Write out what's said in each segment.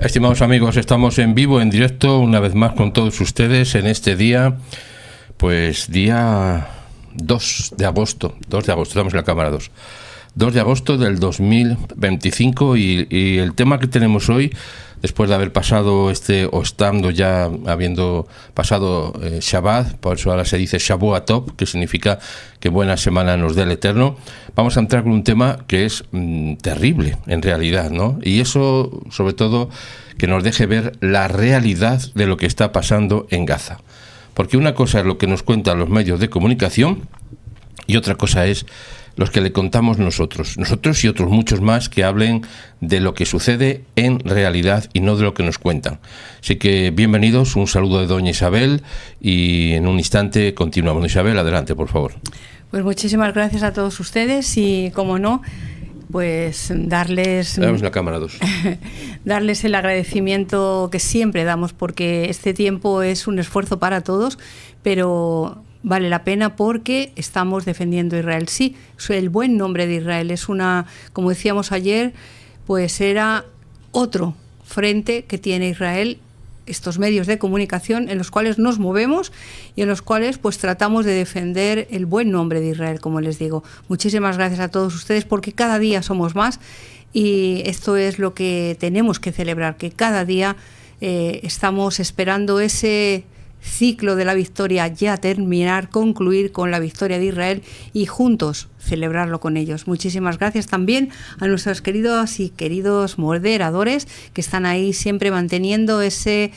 Estimados amigos, estamos en vivo, en directo, una vez más con todos ustedes en este día, pues día 2 de agosto, estamos en la cámara 2 de agosto del 2025 y el tema que tenemos hoy, después de haber pasado estando ya habiendo pasado Shabbat, por eso ahora se dice Shavuot Tov, que significa que buena semana nos dé el Eterno, vamos a entrar con un tema que es terrible en realidad, ¿no? Y eso, sobre todo, que nos deje ver la realidad de lo que está pasando en Gaza. Porque una cosa es lo que nos cuentan los medios de comunicación y otra cosa es los que le contamos nosotros y otros muchos más que hablen de lo que sucede en realidad y no de lo que nos cuentan. Así que bienvenidos, un saludo de doña Isabel y en un instante continuamos. Doña Isabel, adelante, por favor. Pues muchísimas gracias a todos ustedes y, como no, pues darles la cámara 2. Darles el agradecimiento que siempre damos, porque este tiempo es un esfuerzo para todos, pero vale la pena porque estamos defendiendo a Israel. Sí, el buen nombre de Israel es como decíamos ayer, pues era otro frente que tiene Israel, estos medios de comunicación en los cuales nos movemos y en los cuales pues tratamos de defender el buen nombre de Israel, como les digo. Muchísimas gracias a todos ustedes porque cada día somos más y esto es lo que tenemos que celebrar, que cada día estamos esperando ese ciclo de la victoria ya terminar, concluir con la victoria de Israel y juntos celebrarlo con ellos. Muchísimas gracias también a nuestros queridos y queridos moderadores que están ahí siempre manteniendo ese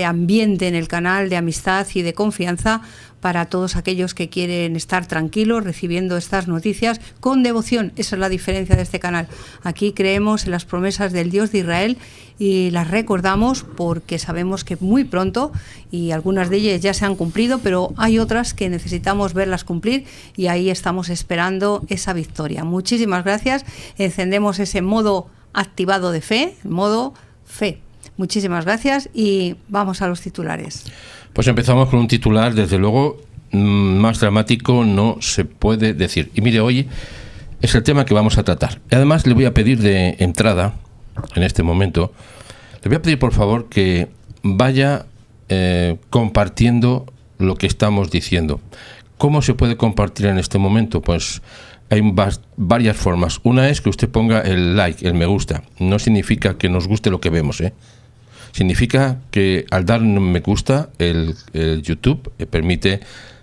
ambiente en el canal de amistad y de confianza para todos aquellos que quieren estar tranquilos recibiendo estas noticias con devoción. Esa es la diferencia de este canal. Aquí creemos en las promesas del Dios de Israel y las recordamos porque sabemos que muy pronto, y algunas de ellas ya se han cumplido, pero hay otras que necesitamos verlas cumplir y ahí estamos esperando esa victoria. Muchísimas gracias. Encendemos ese modo activado de fe, modo fe. Muchísimas gracias y vamos a los titulares. Pues empezamos con un titular, desde luego, más dramático no se puede decir. Y mire, hoy es el tema que vamos a tratar. Y además le voy a pedir de entrada, en este momento, le voy a pedir por favor que vaya compartiendo lo que estamos diciendo. ¿Cómo se puede compartir en este momento? Pues hay varias formas. Una es que usted ponga el like, el me gusta. No significa que nos guste lo que vemos, Significa que al dar un me gusta, el YouTube permite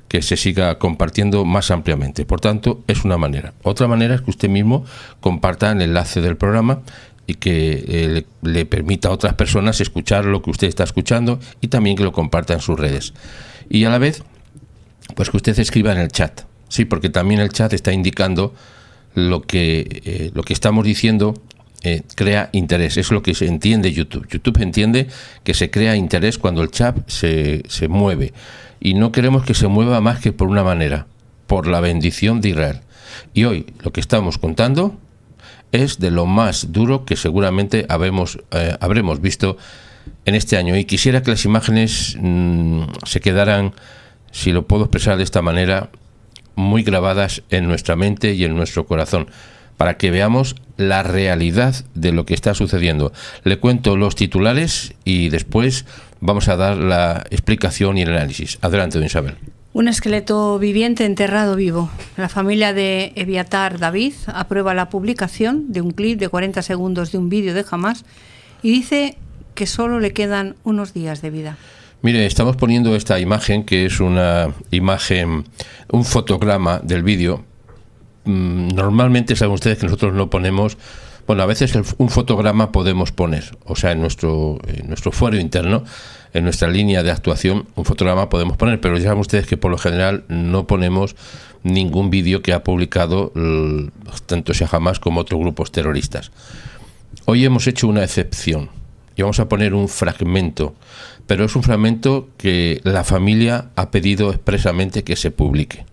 que se siga compartiendo más ampliamente. Por tanto, es una manera. Otra manera es que usted mismo comparta el enlace del programa y que le permita a otras personas escuchar lo que usted está escuchando y también que lo comparta en sus redes. Y a la vez, pues que usted escriba en el chat. Sí, porque también el chat está indicando lo que estamos diciendo. Crea interés, es lo que se entiende YouTube. YouTube entiende que se crea interés cuando el chat se mueve y no queremos que se mueva más que por una manera, por la bendición de Israel. Y hoy lo que estamos contando es de lo más duro que seguramente habremos visto en este año y quisiera que las imágenes se quedaran, si lo puedo expresar de esta manera, muy grabadas en nuestra mente y en nuestro corazón, para que veamos la realidad de lo que está sucediendo. Le cuento los titulares y después vamos a dar la explicación y el análisis. Adelante, don Isabel. Un esqueleto viviente enterrado vivo. La familia de Eviatar David aprueba la publicación de un clip de 40 segundos de un vídeo de Hamas y dice que solo le quedan unos días de vida. Mire, estamos poniendo esta imagen, que es una imagen, un fotograma del vídeo. Normalmente saben ustedes que nosotros no ponemos, bueno, a veces un fotograma podemos poner, o sea, en nuestro fuero interno, en nuestra línea de actuación, un fotograma podemos poner, pero ya saben ustedes que por lo general no ponemos ningún vídeo que ha publicado tanto sea Hamas como otros grupos terroristas. Hoy hemos hecho una excepción y vamos a poner un fragmento, pero es un fragmento que la familia ha pedido expresamente que se publique.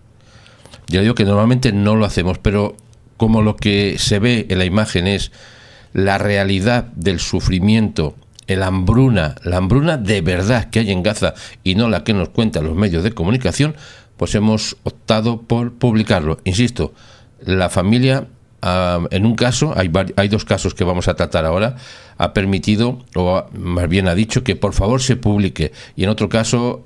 Ya digo que normalmente no lo hacemos, pero como lo que se ve en la imagen es la realidad del sufrimiento, la hambruna de verdad que hay en Gaza y no la que nos cuentan los medios de comunicación, pues hemos optado por publicarlo. Insisto, la familia en un caso, hay dos casos que vamos a tratar ahora, ha permitido, más bien ha dicho que por favor se publique, y en otro caso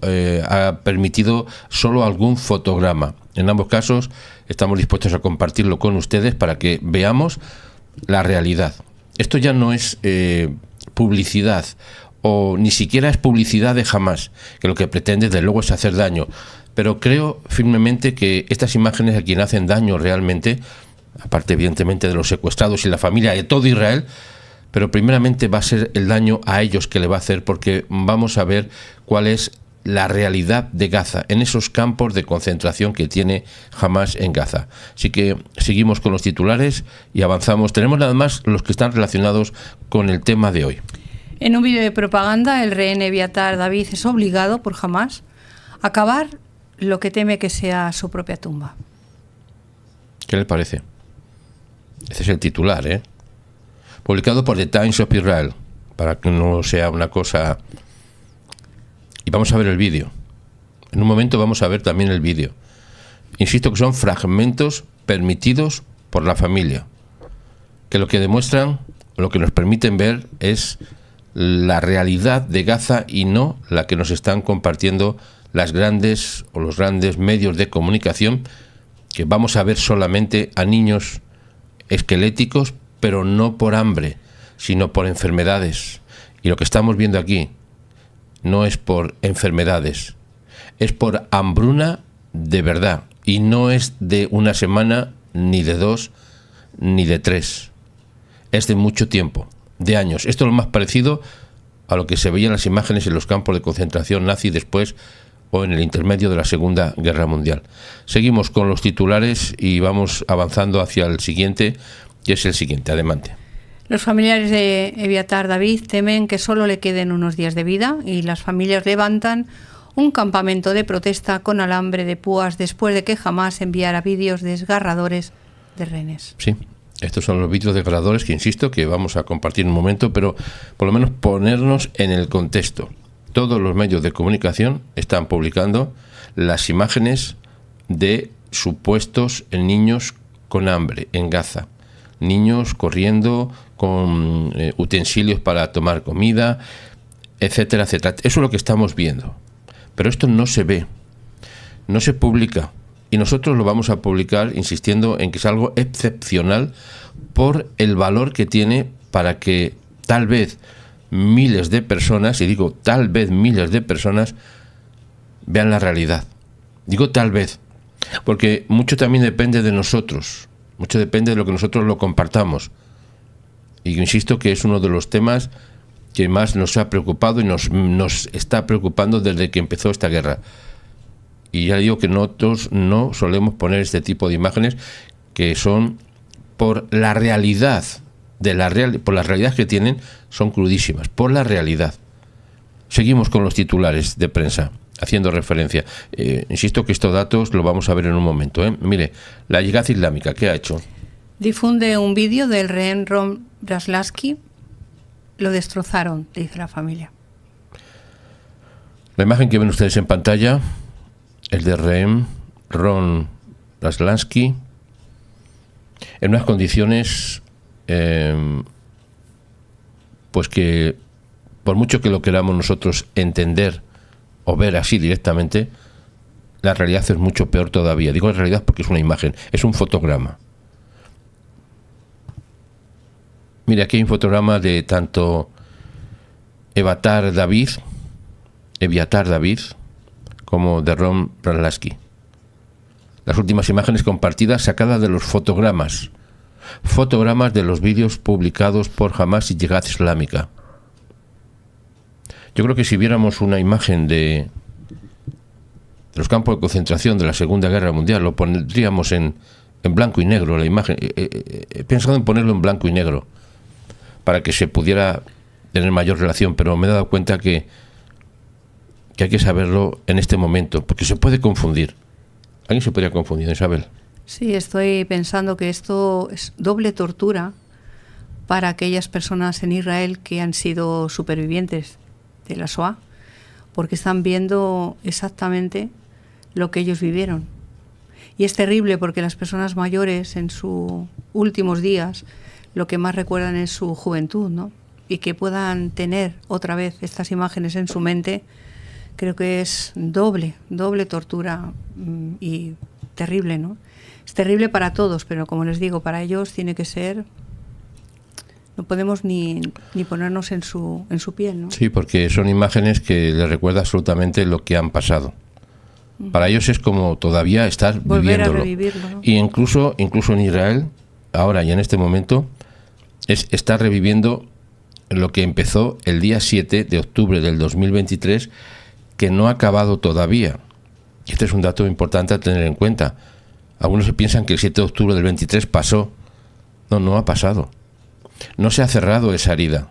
ha permitido solo algún fotograma. En ambos casos estamos dispuestos a compartirlo con ustedes para que veamos la realidad. Esto ya no es publicidad, o ni siquiera es publicidad de Hamás, que lo que pretende desde luego es hacer daño. Pero creo firmemente que estas imágenes a quien hacen daño realmente, aparte evidentemente de los secuestrados y la familia de todo Israel, pero primeramente va a ser el daño a ellos que le va a hacer, porque vamos a ver cuál es la realidad de Gaza, en esos campos de concentración que tiene Hamás en Gaza. Así que seguimos con los titulares y avanzamos. Tenemos nada más los que están relacionados con el tema de hoy. En un vídeo de propaganda, el rehén Eviatar David es obligado por Hamás a cavar lo que teme que sea su propia tumba. ¿Qué le parece? Ese es el titular, ¿eh? Publicado por The Times of Israel, para que no sea una cosa... Y vamos a ver el vídeo. En un momento vamos a ver también el vídeo. Insisto que son fragmentos permitidos por la familia, que lo que demuestran, lo que nos permiten ver es la realidad de Gaza y no la que nos están compartiendo las grandes o los grandes medios de comunicación, que vamos a ver solamente a niños esqueléticos, pero no por hambre, sino por enfermedades. Y lo que estamos viendo aquí no es por enfermedades, es por hambruna de verdad, y no es de una semana, ni de 2, ni de 3, es de mucho tiempo, de años. Esto es lo más parecido a lo que se veía en las imágenes en los campos de concentración nazi después o en el intermedio de la Segunda Guerra Mundial. Seguimos con los titulares y vamos avanzando hacia el siguiente, que es el siguiente. Adelante. Los familiares de Eviatar David temen que solo le queden unos días de vida y las familias levantan un campamento de protesta con alambre de púas después de que Hamás enviara vídeos desgarradores de rehenes. Sí, estos son los vídeos desgarradores que insisto que vamos a compartir en un momento, pero por lo menos ponernos en el contexto. Todos los medios de comunicación están publicando las imágenes de supuestos niños con hambre en Gaza. Niños corriendo con utensilios para tomar comida, etcétera, etcétera. Eso es lo que estamos viendo. Pero esto no se ve, no se publica. Y nosotros lo vamos a publicar insistiendo en que es algo excepcional por el valor que tiene para que tal vez miles de personas, y digo tal vez miles de personas, vean la realidad. Digo tal vez, porque mucho también depende de nosotros. Mucho depende de lo que nosotros lo compartamos. Y insisto que es uno de los temas que más nos ha preocupado y nos está preocupando desde que empezó esta guerra. Y ya digo que nosotros no solemos poner este tipo de imágenes que son por la realidad, por la realidad que tienen, son crudísimas, por la realidad. Seguimos con los titulares de prensa, haciendo referencia. Insisto que estos datos lo vamos a ver en un momento. Mire, la Yihad Islámica, ¿qué ha hecho? Difunde un vídeo del rehén Ron Braslavsky. Lo destrozaron, dice la familia. La imagen que ven ustedes en pantalla, el de rehén Ron Braslavsky, en unas condiciones pues que por mucho que lo queramos nosotros entender o ver así directamente, la realidad es mucho peor todavía. Digo la realidad porque es una imagen, es un fotograma. Mira, aquí hay un fotograma de tanto Eviatar David, como de Ron Braslavsky. Las últimas imágenes compartidas sacadas de los fotogramas de los vídeos publicados por Hamás y Yihad Islámica. Yo creo que si viéramos una imagen de los campos de concentración de la Segunda Guerra Mundial, lo pondríamos en blanco y negro, la imagen. He pensado en ponerlo en blanco y negro para que se pudiera tener mayor relación, pero me he dado cuenta que hay que saberlo en este momento, porque se puede confundir. ¿Alguien se podría confundir, Isabel? Sí, estoy pensando que esto es doble tortura para aquellas personas en Israel que han sido supervivientes de la Shoah, porque están viendo exactamente lo que ellos vivieron. Y es terrible porque las personas mayores en sus últimos días lo que más recuerdan es su juventud, ¿no? Y que puedan tener otra vez estas imágenes en su mente, creo que es doble tortura y terrible, ¿no? Es terrible para todos, pero como les digo, para ellos tiene que ser... No podemos ni ponernos en su piel, ¿no? Sí, porque son imágenes que les recuerda absolutamente lo que han pasado. Para ellos es como todavía estar volver viviéndolo. A revivirlo, ¿no? Y incluso en Israel, ahora y en este momento, está reviviendo lo que empezó el día 7 de octubre del 2023, que no ha acabado todavía. Y este es un dato importante a tener en cuenta. Algunos piensan que el 7 de octubre del 23 pasó. No ha pasado. No se ha cerrado esa herida.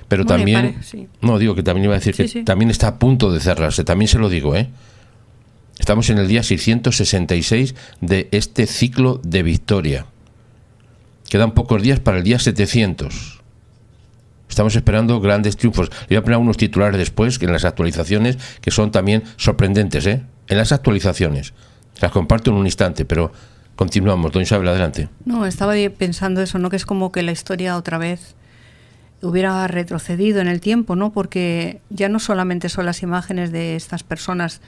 Pero bueno, también... sí. No, digo que también iba a decir sí, que sí. también está a punto de cerrarse. También se lo digo, ¿eh? Estamos en el día 666 de este ciclo de victoria. Quedan pocos días para el día 700. Estamos esperando grandes triunfos. Le voy a poner unos titulares después, que en las actualizaciones, que son también sorprendentes, ¿eh? En las actualizaciones. Las comparto en un instante, pero continuamos. Doña Isabel, adelante. No, estaba pensando eso, ¿no? Que es como que la historia otra vez hubiera retrocedido en el tiempo, ¿no? Porque ya no solamente son las imágenes de estas personas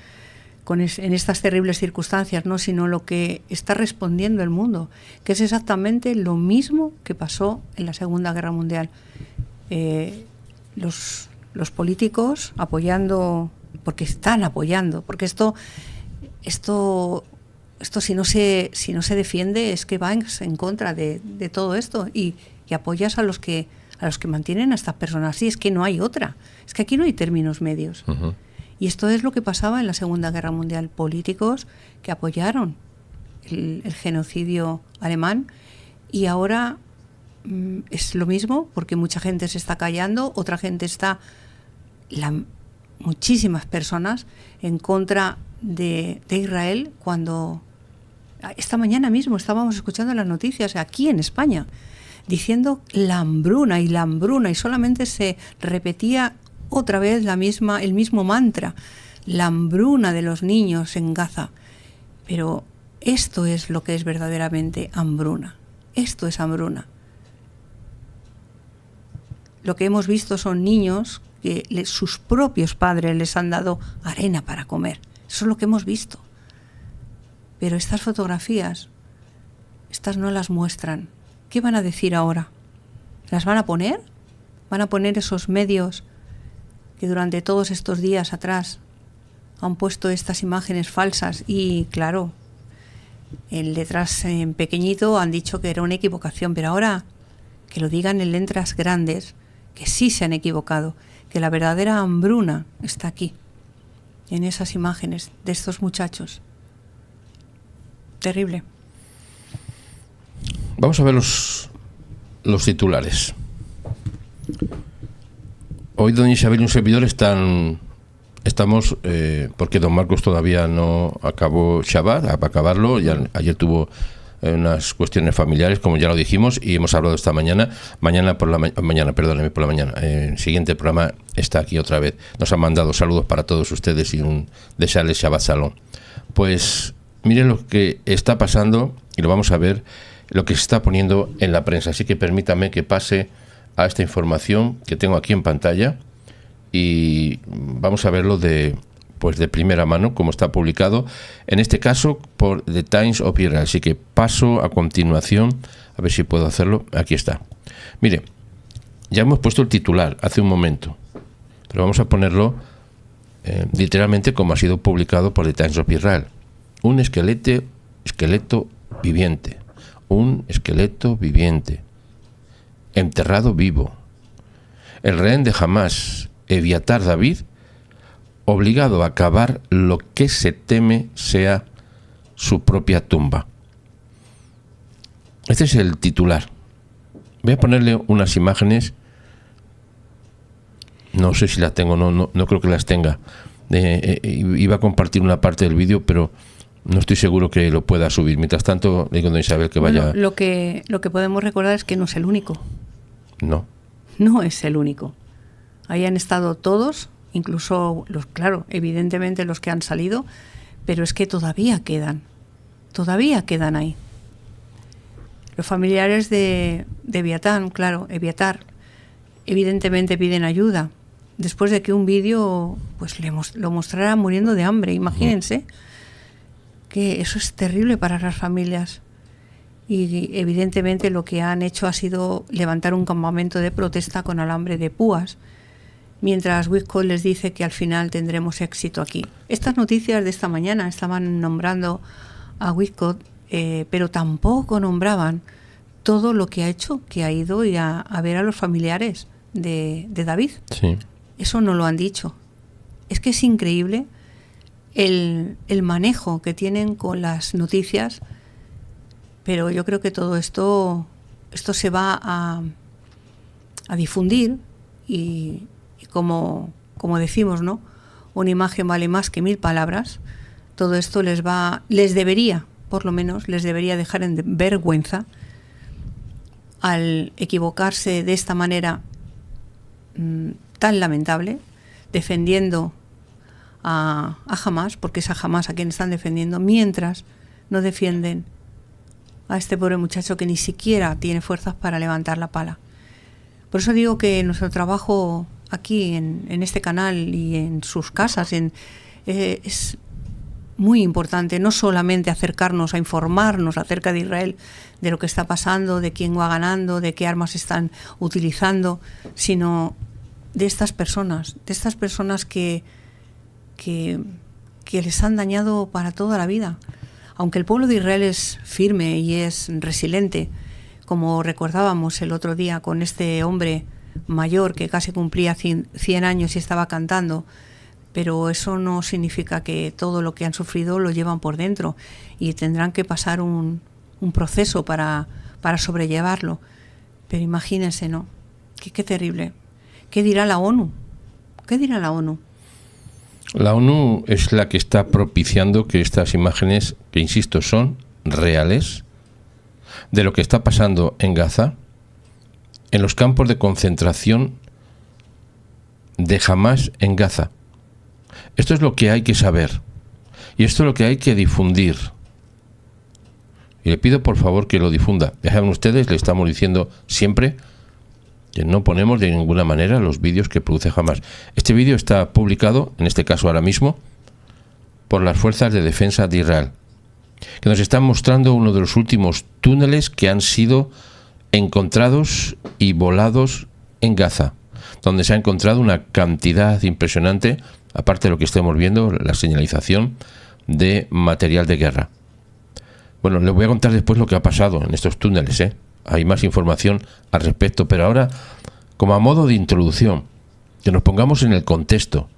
en estas terribles circunstancias, ¿no? Sino lo que está respondiendo el mundo, que es exactamente lo mismo que pasó en la Segunda Guerra Mundial. Los políticos apoyando, porque están apoyando, porque esto si no se defiende es que vas en contra de todo esto y apoyas a los que mantienen a estas personas. Sí, es que no hay otra. Es que aquí no hay términos medios. Uh-huh. Y esto es lo que pasaba en la Segunda Guerra Mundial. Políticos que apoyaron el genocidio alemán y ahora es lo mismo porque mucha gente se está callando, otra gente muchísimas personas en contra de Israel cuando esta mañana mismo estábamos escuchando las noticias aquí en España diciendo la hambruna y solamente se repetía otra vez el mismo mantra, la hambruna de los niños en Gaza. Pero esto es lo que es verdaderamente hambruna. Esto es hambruna. Lo que hemos visto son niños que sus propios padres les han dado arena para comer. Eso es lo que hemos visto. Pero estas fotografías, estas no las muestran. ¿Qué van a decir ahora? ¿Las van a poner? ¿Van a poner esos medios que durante todos estos días atrás han puesto estas imágenes falsas? Y claro, el detrás en pequeñito han dicho que era una equivocación, pero ahora que lo digan en letras grandes, que sí se han equivocado, que la verdadera hambruna está aquí, en esas imágenes de estos muchachos. Terrible. Vamos a ver los titulares. Hoy doña Isabel y un servidor estamos porque don Marcos todavía no acabó Shabbat, para acabarlo, ya ayer tuvo unas cuestiones familiares, como ya lo dijimos, y hemos hablado esta mañana. Mañana por la mañana. El siguiente programa está aquí otra vez. Nos han mandado saludos para todos ustedes y un desearles Shabbat Shalom. Pues miren lo que está pasando y lo vamos a ver, lo que se está poniendo en la prensa. Así que permítame que pase a esta información que tengo aquí en pantalla y vamos a verlo de primera mano, como está publicado, en este caso por The Times of Israel. Así que paso a continuación, a ver si puedo hacerlo. Aquí está. Mire, ya hemos puesto el titular hace un momento, pero vamos a ponerlo literalmente como ha sido publicado por The Times of Israel. Un esqueleto viviente. Un esqueleto viviente. Enterrado vivo. El rehén de Hamás, Eviatar David, obligado a cavar lo que se teme sea su propia tumba. Este es el titular. Voy a ponerle unas imágenes. No sé si las tengo, no creo que las tenga. Iba a compartir una parte del vídeo, pero no estoy seguro que lo pueda subir. Mientras tanto, le digo a doña Isabel que vaya... Bueno, lo que podemos recordar es que no es el único. No. No es el único. Ahí han estado todos, incluso evidentemente los que han salido, pero es que todavía quedan. todavía quedan ahí. Los familiares de Eviatar, evidentemente piden ayuda, después de que un vídeo pues lo mostrara muriendo de hambre. Imagínense que eso es terrible para las familias. Y evidentemente lo que han hecho ha sido levantar un campamento de protesta con alambre de púas, mientras Westcott les dice que al final tendremos éxito aquí. Estas noticias de esta mañana estaban nombrando a Westcott, pero tampoco nombraban todo lo que ha hecho, que ha ido a ver a los familiares de David. Sí. Eso no lo han dicho. Es que es increíble el manejo que tienen con las noticias, pero yo creo que todo esto se va a difundir y como decimos, ¿no? Una imagen vale más que 1000 palabras. Todo esto les debería dejar en vergüenza al equivocarse de esta manera tan lamentable, defendiendo a Hamás, porque es a Hamás a quien están defendiendo, mientras no defienden a este pobre muchacho que ni siquiera tiene fuerzas para levantar la pala. Por eso digo que nuestro trabajo aquí en este canal y en sus casas es muy importante, no solamente acercarnos a informarnos acerca de Israel, de lo que está pasando, de quién va ganando, de qué armas están utilizando, sino de estas personas que les han dañado para toda la vida. Aunque el pueblo de Israel es firme y es resiliente, como recordábamos el otro día con este hombre mayor que casi cumplía 100 años y estaba cantando, pero eso no significa que todo lo que han sufrido lo llevan por dentro y tendrán que pasar un proceso para sobrellevarlo. Pero imagínense, ¿no? Qué terrible. ¿Qué dirá la ONU? ¿Qué dirá la ONU? La ONU es la que está propiciando que estas imágenes, que insisto, son reales, de lo que está pasando en Gaza, en los campos de concentración de Hamás en Gaza. Esto es lo que hay que saber y esto es lo que hay que difundir. Y le pido por favor que lo difunda. Ya saben ustedes, le estamos diciendo siempre que no ponemos de ninguna manera los vídeos que produce Hamás. Este vídeo está publicado, en este caso ahora mismo, por las Fuerzas de Defensa de Israel, que nos están mostrando uno de los últimos túneles que han sido encontrados y volados en Gaza, donde se ha encontrado una cantidad impresionante, aparte de lo que estamos viendo, la señalización de material de guerra. Bueno, les voy a contar después lo que ha pasado en estos túneles, Hay más información al respecto, pero ahora, como a modo de introducción, que nos pongamos en el contexto,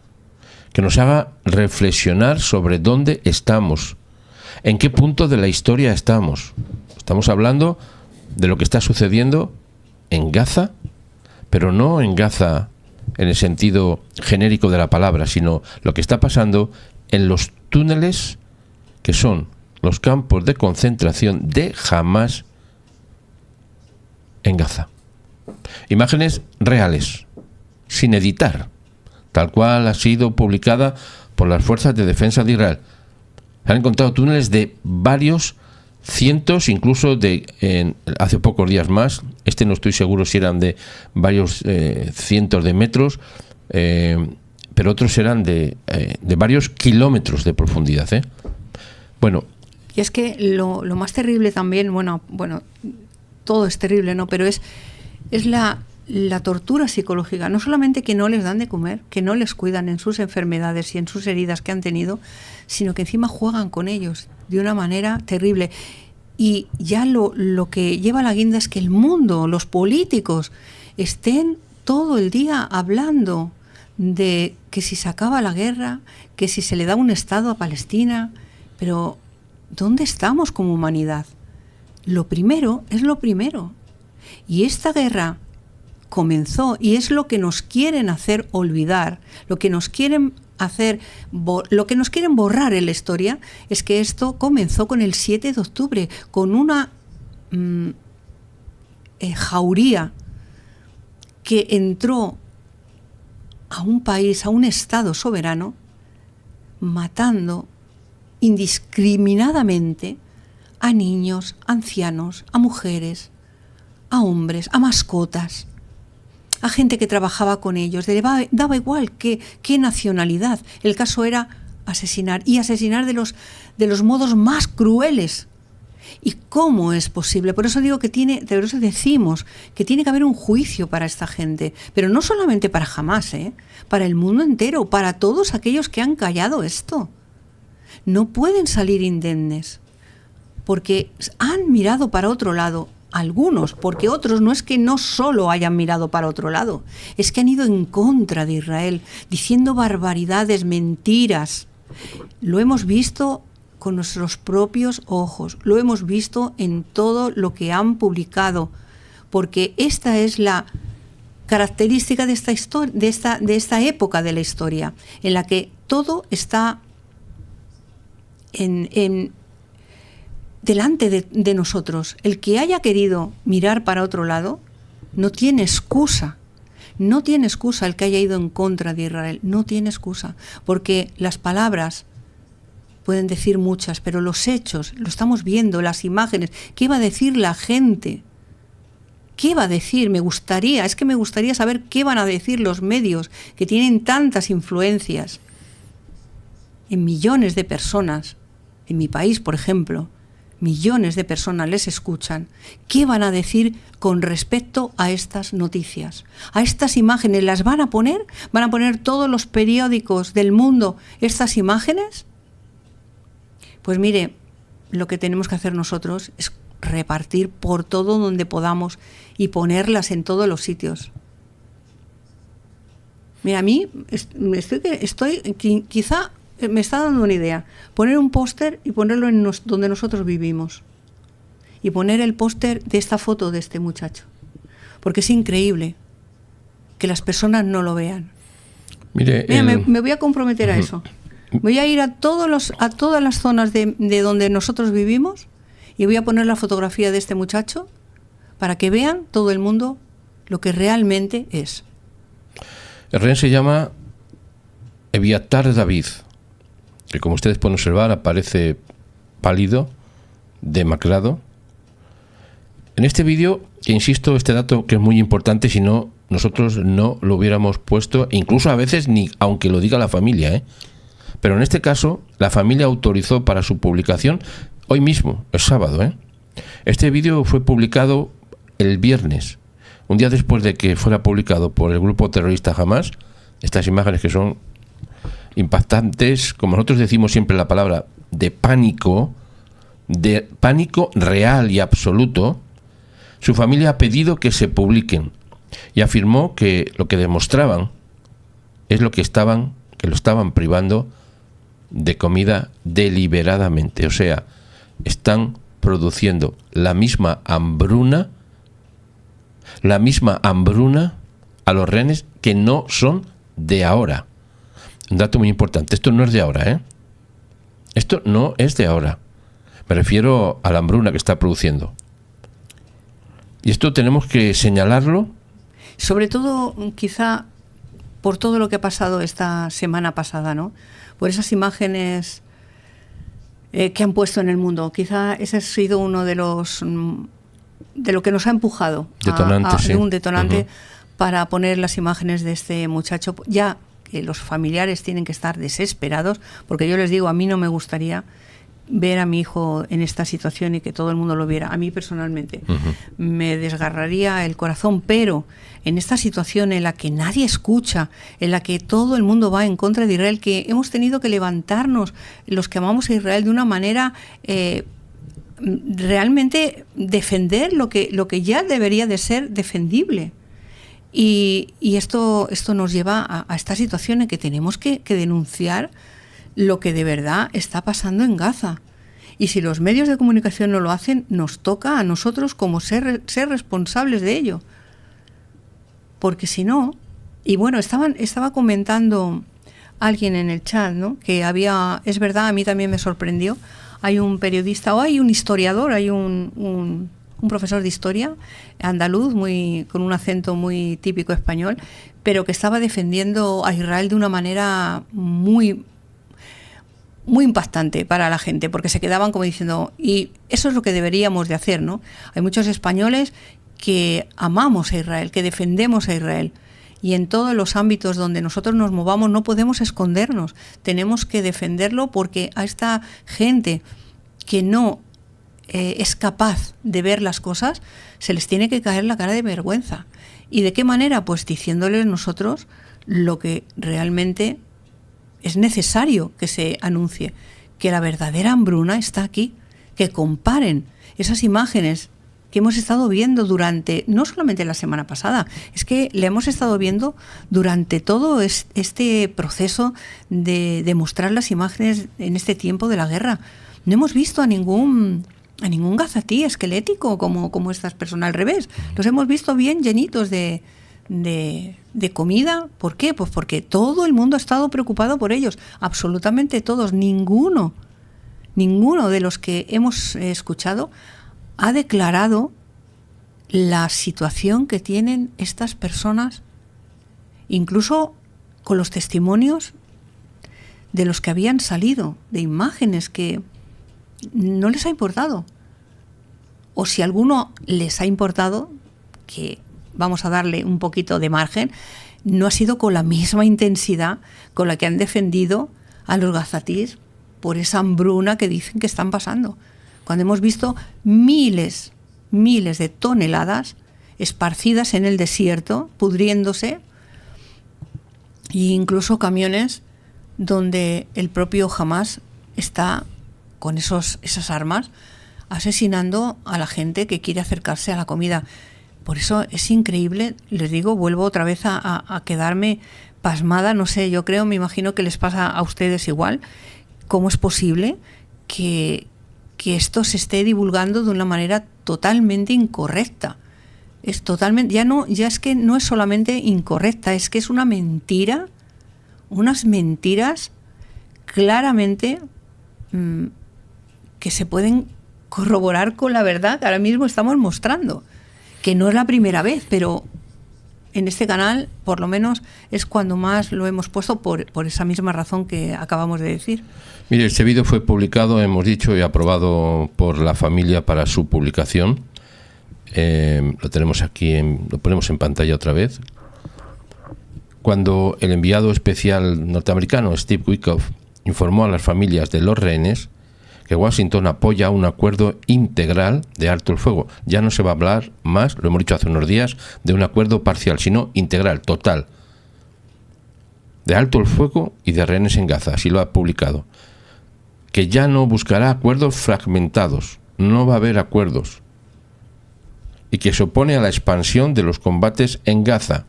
que nos haga reflexionar sobre dónde estamos, en qué punto de la historia estamos. Estamos hablando de lo que está sucediendo en Gaza, pero no en Gaza en el sentido genérico de la palabra, sino lo que está pasando en los túneles que son los campos de concentración de Hamás en Gaza. Imágenes reales, sin editar, tal cual ha sido publicada por las Fuerzas de Defensa de Israel. Han encontrado túneles de varios cientos, incluso hace pocos días más, no estoy seguro si eran de varios cientos de metros, pero otros eran de varios kilómetros de profundidad. Bueno. Y es que lo más terrible también, bueno, todo es terrible, ¿no? Pero es la tortura psicológica. No solamente que no les dan de comer, que no les cuidan en sus enfermedades y en sus heridas que han tenido, sino que encima juegan con ellos de una manera terrible. Y ya lo que lleva la guinda es que el mundo, los políticos, estén todo el día hablando de que si se acaba la guerra, que si se le da un Estado a Palestina. Pero ¿dónde estamos como humanidad? Lo primero es lo primero. Y esta guerra comenzó, y es lo que nos quieren hacer olvidar, lo que nos quieren borrar en la historia, es que esto comenzó con el 7 de octubre, con una jauría que entró a un país, a un Estado soberano, matando indiscriminadamente a niños, a ancianos, a mujeres, a hombres, a mascotas, a gente que trabajaba con ellos. Daba igual qué nacionalidad. El caso era asesinar, y asesinar de los modos más crueles. ¿Y cómo es posible? Por eso digo por eso decimos que tiene que haber un juicio para esta gente, pero no solamente para Hamás, para el mundo entero, para todos aquellos que han callado esto. No pueden salir indemnes, porque han mirado para otro lado, algunos, porque otros no es que no solo hayan mirado para otro lado, es que han ido en contra de Israel, diciendo barbaridades, mentiras. Lo hemos visto con nuestros propios ojos, lo hemos visto en todo lo que han publicado, porque esta es la característica de esta historia, de esta época de la historia, en la que todo está delante de nosotros. El que haya querido mirar para otro lado no tiene excusa. No tiene excusa el que haya ido en contra de Israel. No tiene excusa. Porque las palabras pueden decir muchas, pero los hechos, lo estamos viendo, las imágenes. ¿Qué va a decir la gente? ¿Qué va a decir? Me gustaría saber qué van a decir los medios que tienen tantas influencias en millones de personas. En mi país, por ejemplo, millones de personas les escuchan. ¿Qué van a decir con respecto a estas noticias? A estas imágenes, ¿las van a poner? ¿Van a poner todos los periódicos del mundo estas imágenes? Pues mire, lo que tenemos que hacer nosotros es repartir por todo donde podamos y ponerlas en todos los sitios. Mira, a mí quizá me está dando una idea. Poner un póster y ponerlo donde nosotros vivimos. Y poner el póster de esta foto de este muchacho. Porque es increíble que las personas no lo vean. Mira, me voy a comprometer a eso. Voy a ir a todas las zonas de donde nosotros vivimos y voy a poner la fotografía de este muchacho para que vean todo el mundo lo que realmente es. El rehén se llama Eviatar David, que como ustedes pueden observar aparece pálido, demacrado. En este vídeo, que insisto, este dato que es muy importante, si no, nosotros no lo hubiéramos puesto, incluso a veces ni aunque lo diga la familia, Pero en este caso, la familia autorizó para su publicación hoy mismo, el sábado. Este vídeo fue publicado el viernes, un día después de que fuera publicado por el grupo terrorista Hamás. Estas imágenes que son impactantes, como nosotros decimos siempre la palabra de pánico real y absoluto. Su familia ha pedido que se publiquen y afirmó que lo que demostraban es lo que lo estaban privando de comida deliberadamente. O sea, están produciendo la misma hambruna a los rehenes que no son de ahora. Un dato muy importante, esto no es de ahora, Esto no es de ahora. Me refiero a la hambruna que está produciendo. Y esto tenemos que señalarlo. Sobre todo, quizá, por todo lo que ha pasado esta semana pasada, ¿no? Por esas imágenes que han puesto en el mundo. Quizá ese ha sido uno de lo que nos ha empujado sí. Un detonante para poner las imágenes de este muchacho. Ya que los familiares tienen que estar desesperados, porque yo les digo, a mí no me gustaría ver a mi hijo en esta situación y que todo el mundo lo viera. A mí personalmente me desgarraría el corazón, pero en esta situación en la que nadie escucha, en la que todo el mundo va en contra de Israel, que hemos tenido que levantarnos los que amamos a Israel de una manera realmente defender lo que ya debería de ser defendible. Y esto nos lleva a esta situación en que tenemos que denunciar lo que de verdad está pasando en Gaza. Y si los medios de comunicación no lo hacen, nos toca a nosotros como ser responsables de ello. Porque si no... Y bueno, estaba comentando alguien en el chat, ¿no? Que es verdad, a mí también me sorprendió. Hay un periodista, o hay un historiador, hay un profesor de historia andaluz, con un acento muy típico español, pero que estaba defendiendo a Israel de una manera muy muy impactante para la gente, porque se quedaban como diciendo, y eso es lo que deberíamos de hacer, ¿no? Hay muchos españoles que amamos a Israel, que defendemos a Israel, y en todos los ámbitos donde nosotros nos movamos no podemos escondernos, tenemos que defenderlo, porque a esta gente que no es capaz de ver las cosas, se les tiene que caer la cara de vergüenza. ¿Y de qué manera? Pues diciéndoles nosotros lo que realmente es necesario que se anuncie, que la verdadera hambruna está aquí, que comparen esas imágenes que hemos estado viendo durante, no solamente la semana pasada, es que le hemos estado viendo durante todo este proceso de mostrar las imágenes en este tiempo de la guerra. No hemos visto a ningún gazatí esquelético como estas personas, al revés. Los hemos visto bien llenitos de comida. ¿Por qué? Pues porque todo el mundo ha estado preocupado por ellos, absolutamente todos. Ninguno de los que hemos escuchado ha declarado la situación que tienen estas personas, incluso con los testimonios de los que habían salido, de imágenes que no les ha importado. O si a alguno les ha importado, que vamos a darle un poquito de margen, no ha sido con la misma intensidad con la que han defendido a los gazatíes por esa hambruna que dicen que están pasando. Cuando hemos visto miles de toneladas esparcidas en el desierto, pudriéndose, e incluso camiones donde el propio Hamás está con esas armas asesinando a la gente que quiere acercarse a la comida. Por eso es increíble, les digo, vuelvo otra vez a quedarme pasmada, no sé, yo creo, me imagino que les pasa a ustedes igual. ¿Cómo es posible que esto se esté divulgando de una manera totalmente incorrecta? Es totalmente, ya es que no es solamente incorrecta, es que es una mentira, unas mentiras claramente que se pueden corroborar con la verdad que ahora mismo estamos mostrando, que no es la primera vez, pero en este canal por lo menos es cuando más lo hemos puesto por esa misma razón que acabamos de decir. Mire, este vídeo fue publicado, hemos dicho, y aprobado por la familia para su publicación. Lo tenemos aquí, lo ponemos en pantalla otra vez. Cuando el enviado especial norteamericano Steve Witkoff informó a las familias de los rehenes que Washington apoya un acuerdo integral de alto el fuego. Ya no se va a hablar más, lo hemos dicho hace unos días, de un acuerdo parcial, sino integral, total, de alto el fuego y de rehenes en Gaza, así lo ha publicado. Que ya no buscará acuerdos fragmentados, no va a haber acuerdos, y que se opone a la expansión de los combates en Gaza.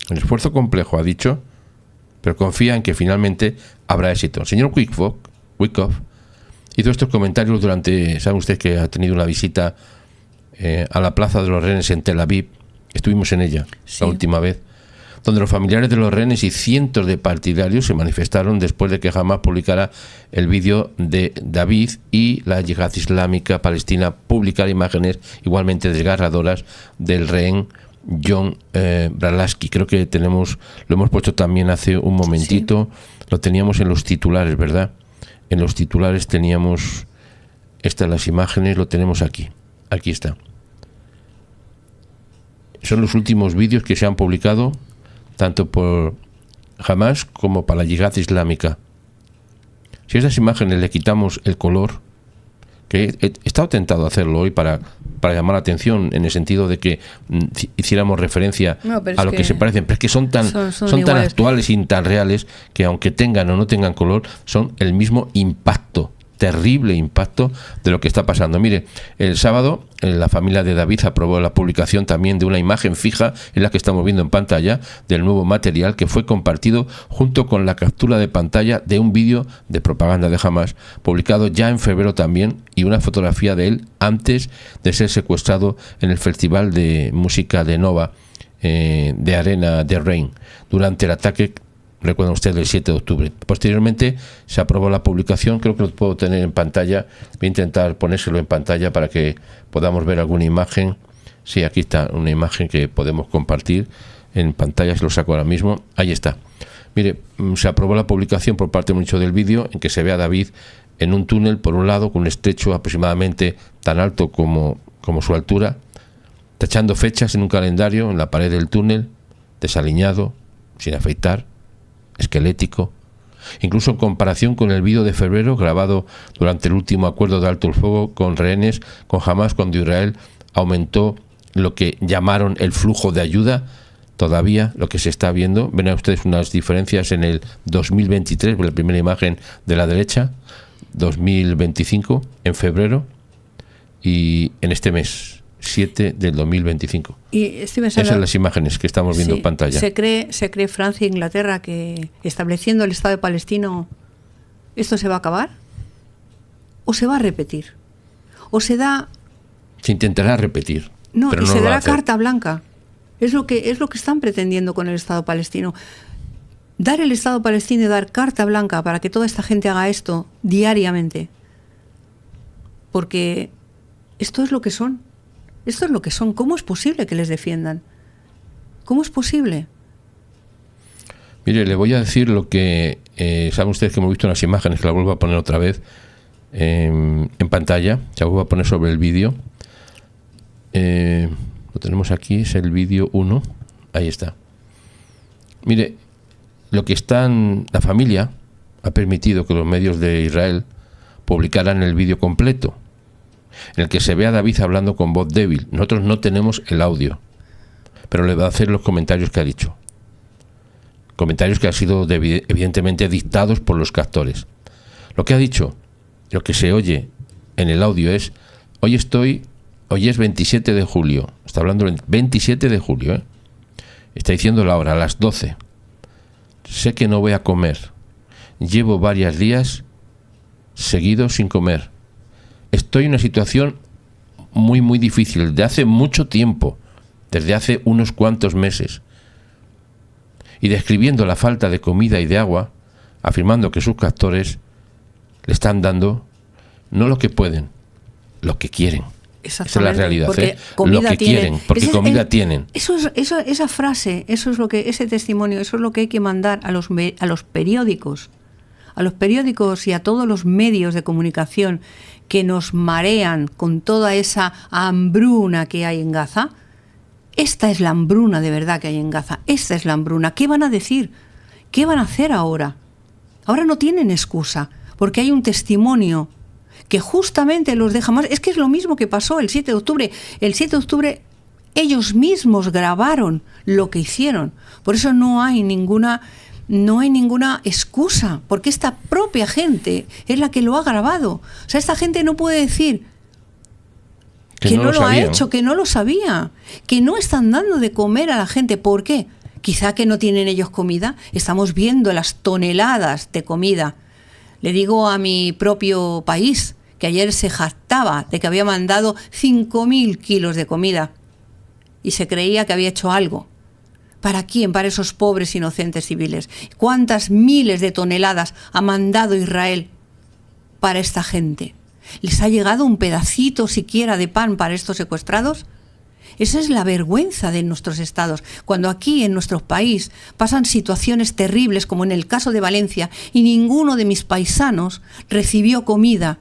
El esfuerzo complejo, ha dicho, pero confía en que finalmente habrá éxito. El señor Witkoff hizo estos comentarios durante, saben ustedes que ha tenido una visita a la Plaza de los Rehenes en Tel Aviv, estuvimos en ella la última vez, donde los familiares de los rehenes y cientos de partidarios se manifestaron después de que Hamás publicara el vídeo de David y la Yihad Islámica Palestina publicara imágenes igualmente desgarradoras del rehén John Bralaski. Creo que lo hemos puesto también hace un momentito, lo teníamos en los titulares, ¿verdad? En los titulares teníamos las imágenes, lo tenemos aquí está. Son los últimos vídeos que se han publicado tanto por Hamás como para la Yihad Islámica. Si a esas imágenes le quitamos el color, que he estado tentado a hacerlo hoy para llamar la atención, en el sentido de que hiciéramos referencia a lo que se parecen, pero es que son tan actuales y tan reales que aunque tengan o no tengan color, son el mismo impacto, terrible impacto de lo que está pasando. Mire, el sábado la familia de David aprobó la publicación también de una imagen fija, en la que estamos viendo en pantalla, del nuevo material que fue compartido junto con la captura de pantalla de un vídeo de propaganda de Hamás, publicado ya en febrero también, y una fotografía de él antes de ser secuestrado en el Festival de Música de Nova de Arena de Rein, durante el ataque, recuerdan ustedes, el 7 de octubre. Posteriormente se aprobó la publicación, creo que lo puedo tener en pantalla, voy a intentar ponérselo en pantalla para que podamos ver alguna imagen. Sí, aquí está una imagen que podemos compartir. en pantalla, se lo saco ahora mismo. Ahí está. Mire, se aprobó la publicación por parte del ministro del vídeo en que se ve a David en un túnel, por un lado, con un estrecho aproximadamente tan alto como su altura, tachando fechas en un calendario en la pared del túnel, desaliñado, sin afeitar, esquelético. Incluso en comparación con el vídeo de febrero grabado durante el último acuerdo de alto el fuego con rehenes con Hamas, cuando Israel aumentó lo que llamaron el flujo de ayuda, todavía lo que se está viendo, ven a ustedes unas diferencias en el 2023, la primera imagen de la derecha, 2025 en febrero y en este mes 7 del 2025. Y estoy pensando, esas son las imágenes que estamos viendo en pantalla. Se cree Francia e Inglaterra que estableciendo el Estado de Palestina esto se va a acabar o se va a repetir o se intentará repetir. No, pero y no se lo va a dará hacer. carta blanca. Es lo que están pretendiendo con el Estado palestino. Dar el Estado palestino y dar carta blanca para que toda esta gente haga esto diariamente. Porque esto es lo que son. Esto es lo que son. ¿Cómo es posible que les defiendan? ¿Cómo es posible? Mire, le voy a decir lo que saben ustedes que hemos visto en las imágenes, que la vuelvo a poner otra vez en pantalla, se la vuelvo a poner sobre el vídeo. Lo tenemos aquí, es el vídeo 1, ahí está. Mire, lo que la familia ha permitido que los medios de Israel publicaran el vídeo completo, en el que se ve a David hablando con voz débil. Nosotros no tenemos el audio, pero le va a hacer los comentarios que ha dicho. Comentarios que han sido evidentemente dictados por los captores. Lo que ha dicho, lo que se oye en el audio es: hoy es 27 de julio. Está hablando del 27 de julio, ¿eh? Está diciendo la hora, a las 12. Sé que no voy a comer. Llevo varios días seguidos sin comer. Estoy en una situación muy, muy difícil, de hace mucho tiempo, desde hace unos cuantos meses. Y describiendo la falta de comida y de agua, afirmando que sus captores le están dando no lo que pueden, lo que quieren. Esa es la realidad, ¿eh? Lo que quieren, porque comida tienen. Esa frase, ese testimonio, eso es lo que hay que mandar a los periódicos. A los periódicos y a todos los medios de comunicación que nos marean con toda esa hambruna que hay en Gaza. Esta es la hambruna de verdad que hay en Gaza. Esta es la hambruna. ¿Qué van a decir? ¿Qué van a hacer ahora? Ahora no tienen excusa, porque hay un testimonio que justamente los deja más. Es que es lo mismo que pasó el 7 de octubre. El 7 de octubre ellos mismos grabaron lo que hicieron. Por eso no hay ninguna excusa, porque esta propia gente es la que lo ha grabado. O sea, esta gente no puede decir que no lo ha hecho, que no lo sabía, que no están dando de comer a la gente. ¿Por qué? Quizá que no tienen ellos comida. Estamos viendo las toneladas de comida. Le digo a mi propio país, que ayer se jactaba de que había mandado 5.000 kilos de comida y se creía que había hecho algo. ¿Para quién? Para esos pobres inocentes civiles. ¿Cuántas miles de toneladas ha mandado Israel para esta gente? ¿Les ha llegado un pedacito siquiera de pan para estos secuestrados? Esa es la vergüenza de nuestros estados. Cuando aquí en nuestro país pasan situaciones terribles, como en el caso de Valencia, y ninguno de mis paisanos recibió comida,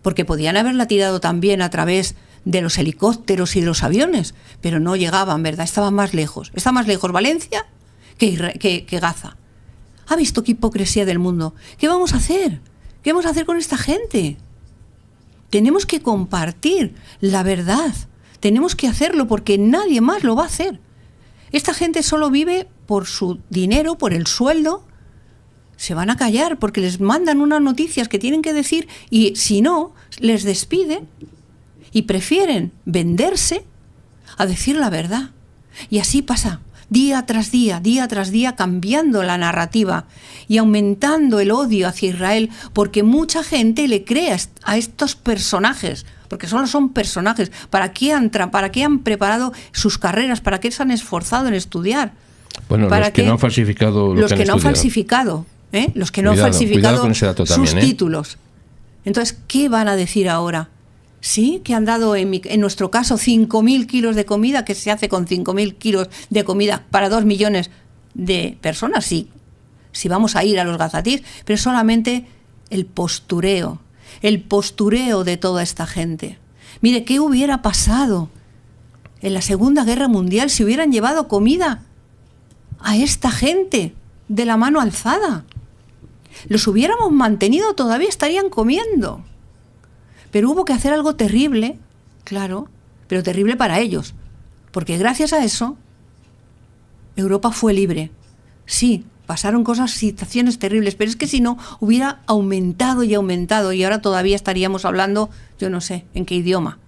porque podían haberla tirado también a través de los helicópteros y de los aviones, pero no llegaban, ¿verdad? Estaban más lejos. Está más lejos Valencia que Gaza. ¿Ha visto qué hipocresía del mundo? ¿Qué vamos a hacer? ¿Qué vamos a hacer con esta gente? Tenemos que compartir la verdad. Tenemos que hacerlo porque nadie más lo va a hacer. Esta gente solo vive por su dinero, por el sueldo. Se van a callar porque les mandan unas noticias que tienen que decir y si no, les despiden y prefieren venderse a decir la verdad. Y así pasa día tras día, cambiando la narrativa y aumentando el odio hacia Israel porque mucha gente le cree a estos personajes, porque solo son personajes. ¿Para qué han preparado sus carreras? ¿Para qué se han esforzado en estudiar? Bueno, los que no han falsificado los que no han falsificado, los que no han falsificado sus títulos. Entonces, ¿qué van a decir ahora? Sí, que han dado, en nuestro caso, 5.000 kilos de comida, que se hace con 5.000 kilos de comida para 2 millones de personas, sí, si vamos a ir a los gazatís, pero es solamente el postureo de toda esta gente. Mire, ¿qué hubiera pasado en la Segunda Guerra Mundial si hubieran llevado comida a esta gente de la mano alzada? Los hubiéramos mantenido, todavía estarían comiendo. Pero hubo que hacer algo terrible, claro, pero terrible para ellos, porque gracias a eso Europa fue libre. Sí, pasaron cosas, situaciones terribles, pero es que si no, hubiera aumentado y aumentado, y ahora todavía estaríamos hablando, yo no sé, en qué idioma.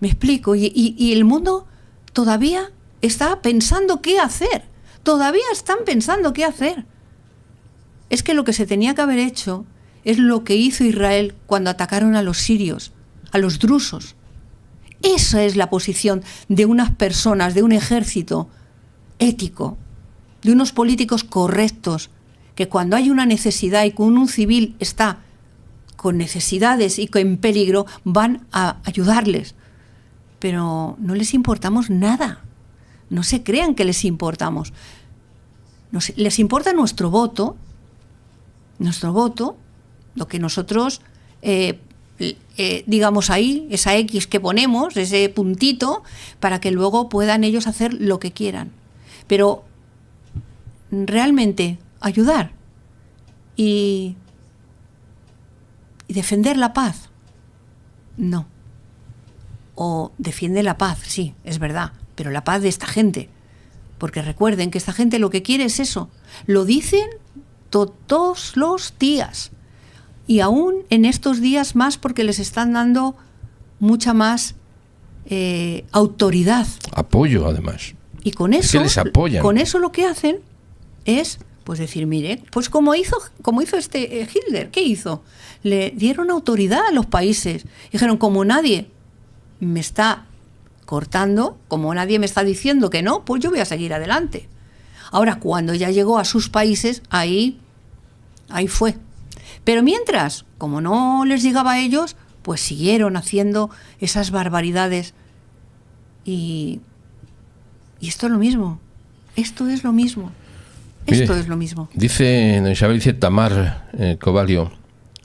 ¿Me explico? Y el mundo todavía está pensando qué hacer. Todavía están pensando qué hacer. Es que lo que se tenía que haber hecho es lo que hizo Israel cuando atacaron a los sirios, a los drusos. Esa es la posición de unas personas, de un ejército ético, de unos políticos correctos, que cuando hay una necesidad y cuando un civil está con necesidades y en peligro, van a ayudarles. Pero no les importamos nada. No se crean que les importamos. Les importa nuestro voto, lo que nosotros, digamos ahí, esa X que ponemos, ese puntito, para que luego puedan ellos hacer lo que quieran. Pero realmente ayudar y defender la paz, no. O defiende la paz, sí, es verdad, pero la paz de esta gente. Porque recuerden que esta gente lo que quiere es eso. Lo dicen todos los días. Y aún en estos días más, porque les están dando mucha más autoridad. Apoyo, además. Y con eso, que les apoyan. Con eso lo que hacen es pues decir, mire, pues como hizo Hitler, ¿qué hizo? Le dieron autoridad a los países. Dijeron, como nadie me está cortando, como nadie me está diciendo que no, pues yo voy a seguir adelante. Ahora, cuando ya llegó a sus países, ahí fue. Pero mientras, como no les llegaba a ellos, pues siguieron haciendo esas barbaridades. Y esto es lo mismo. Esto es lo mismo. Esto Mire, es lo mismo. Dice Isabel, dice Tamar Cobalio,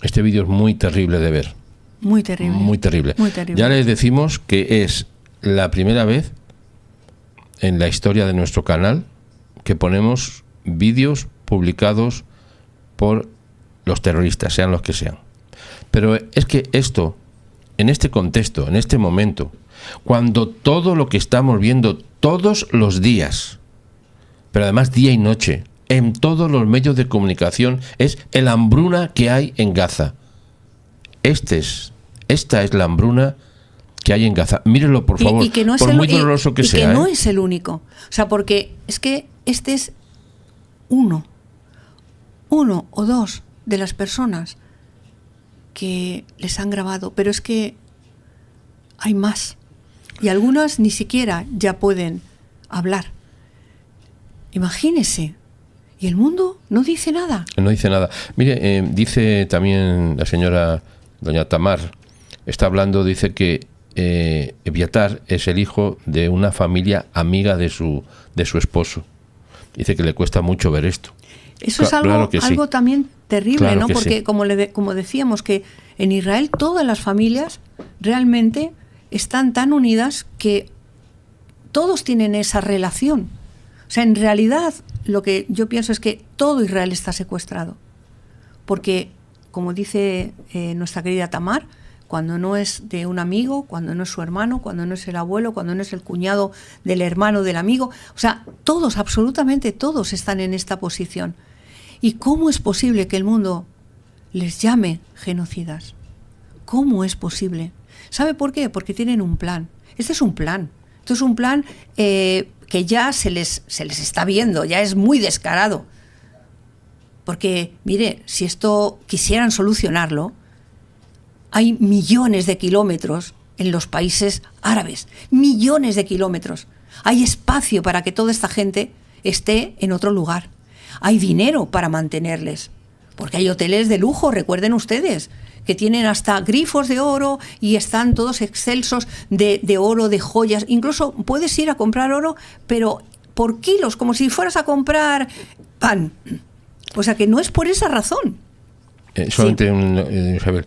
este vídeo es muy terrible de ver. Muy terrible. Muy terrible. Muy terrible. Ya les decimos que es la primera vez en la historia de nuestro canal que ponemos vídeos publicados por los terroristas, sean los que sean. Pero es que esto, en este contexto, en este momento, cuando todo lo que estamos viendo todos los días, pero además día y noche, en todos los medios de comunicación, es el hambruna que hay en Gaza. Esta es la hambruna que hay en Gaza. Mírenlo, por favor, y que no es por muy doloroso que sea. Y que no es el único. O sea, porque es que este es uno o dos de las personas que les han grabado, pero es que hay más. Y algunas ni siquiera ya pueden hablar. Imagínese. Y el mundo no dice nada. No dice nada. Mire, dice también la señora doña Tamar, está hablando, dice que Eviatar es el hijo de una familia amiga de su esposo. Dice que le cuesta mucho ver esto. Eso es algo, claro algo sí. también terrible, Claro ¿no? que Porque sí. como decíamos, que en Israel todas las familias realmente están tan unidas que todos tienen esa relación. O sea, en realidad lo que yo pienso es que todo Israel está secuestrado. Porque, como dice nuestra querida Tamar, cuando no es de un amigo, cuando no es su hermano, cuando no es el abuelo, cuando no es el cuñado del hermano del amigo, o sea, todos, absolutamente todos están en esta posición. ¿Y cómo es posible que el mundo les llame genocidas? ¿Cómo es posible? ¿Sabe por qué? Porque tienen un plan. Este es un plan. Esto es un plan que ya se les está viendo, ya es muy descarado. Porque, mire, si esto quisieran solucionarlo, hay millones de kilómetros en los países árabes, millones de kilómetros. Hay espacio para que toda esta gente esté en otro lugar. Hay dinero para mantenerles, porque hay hoteles de lujo, recuerden ustedes, que tienen hasta grifos de oro y están todos excelsos de oro, de joyas. Incluso puedes ir a comprar oro, pero por kilos, como si fueras a comprar pan. O sea que no es por esa razón. Solamente, Isabel,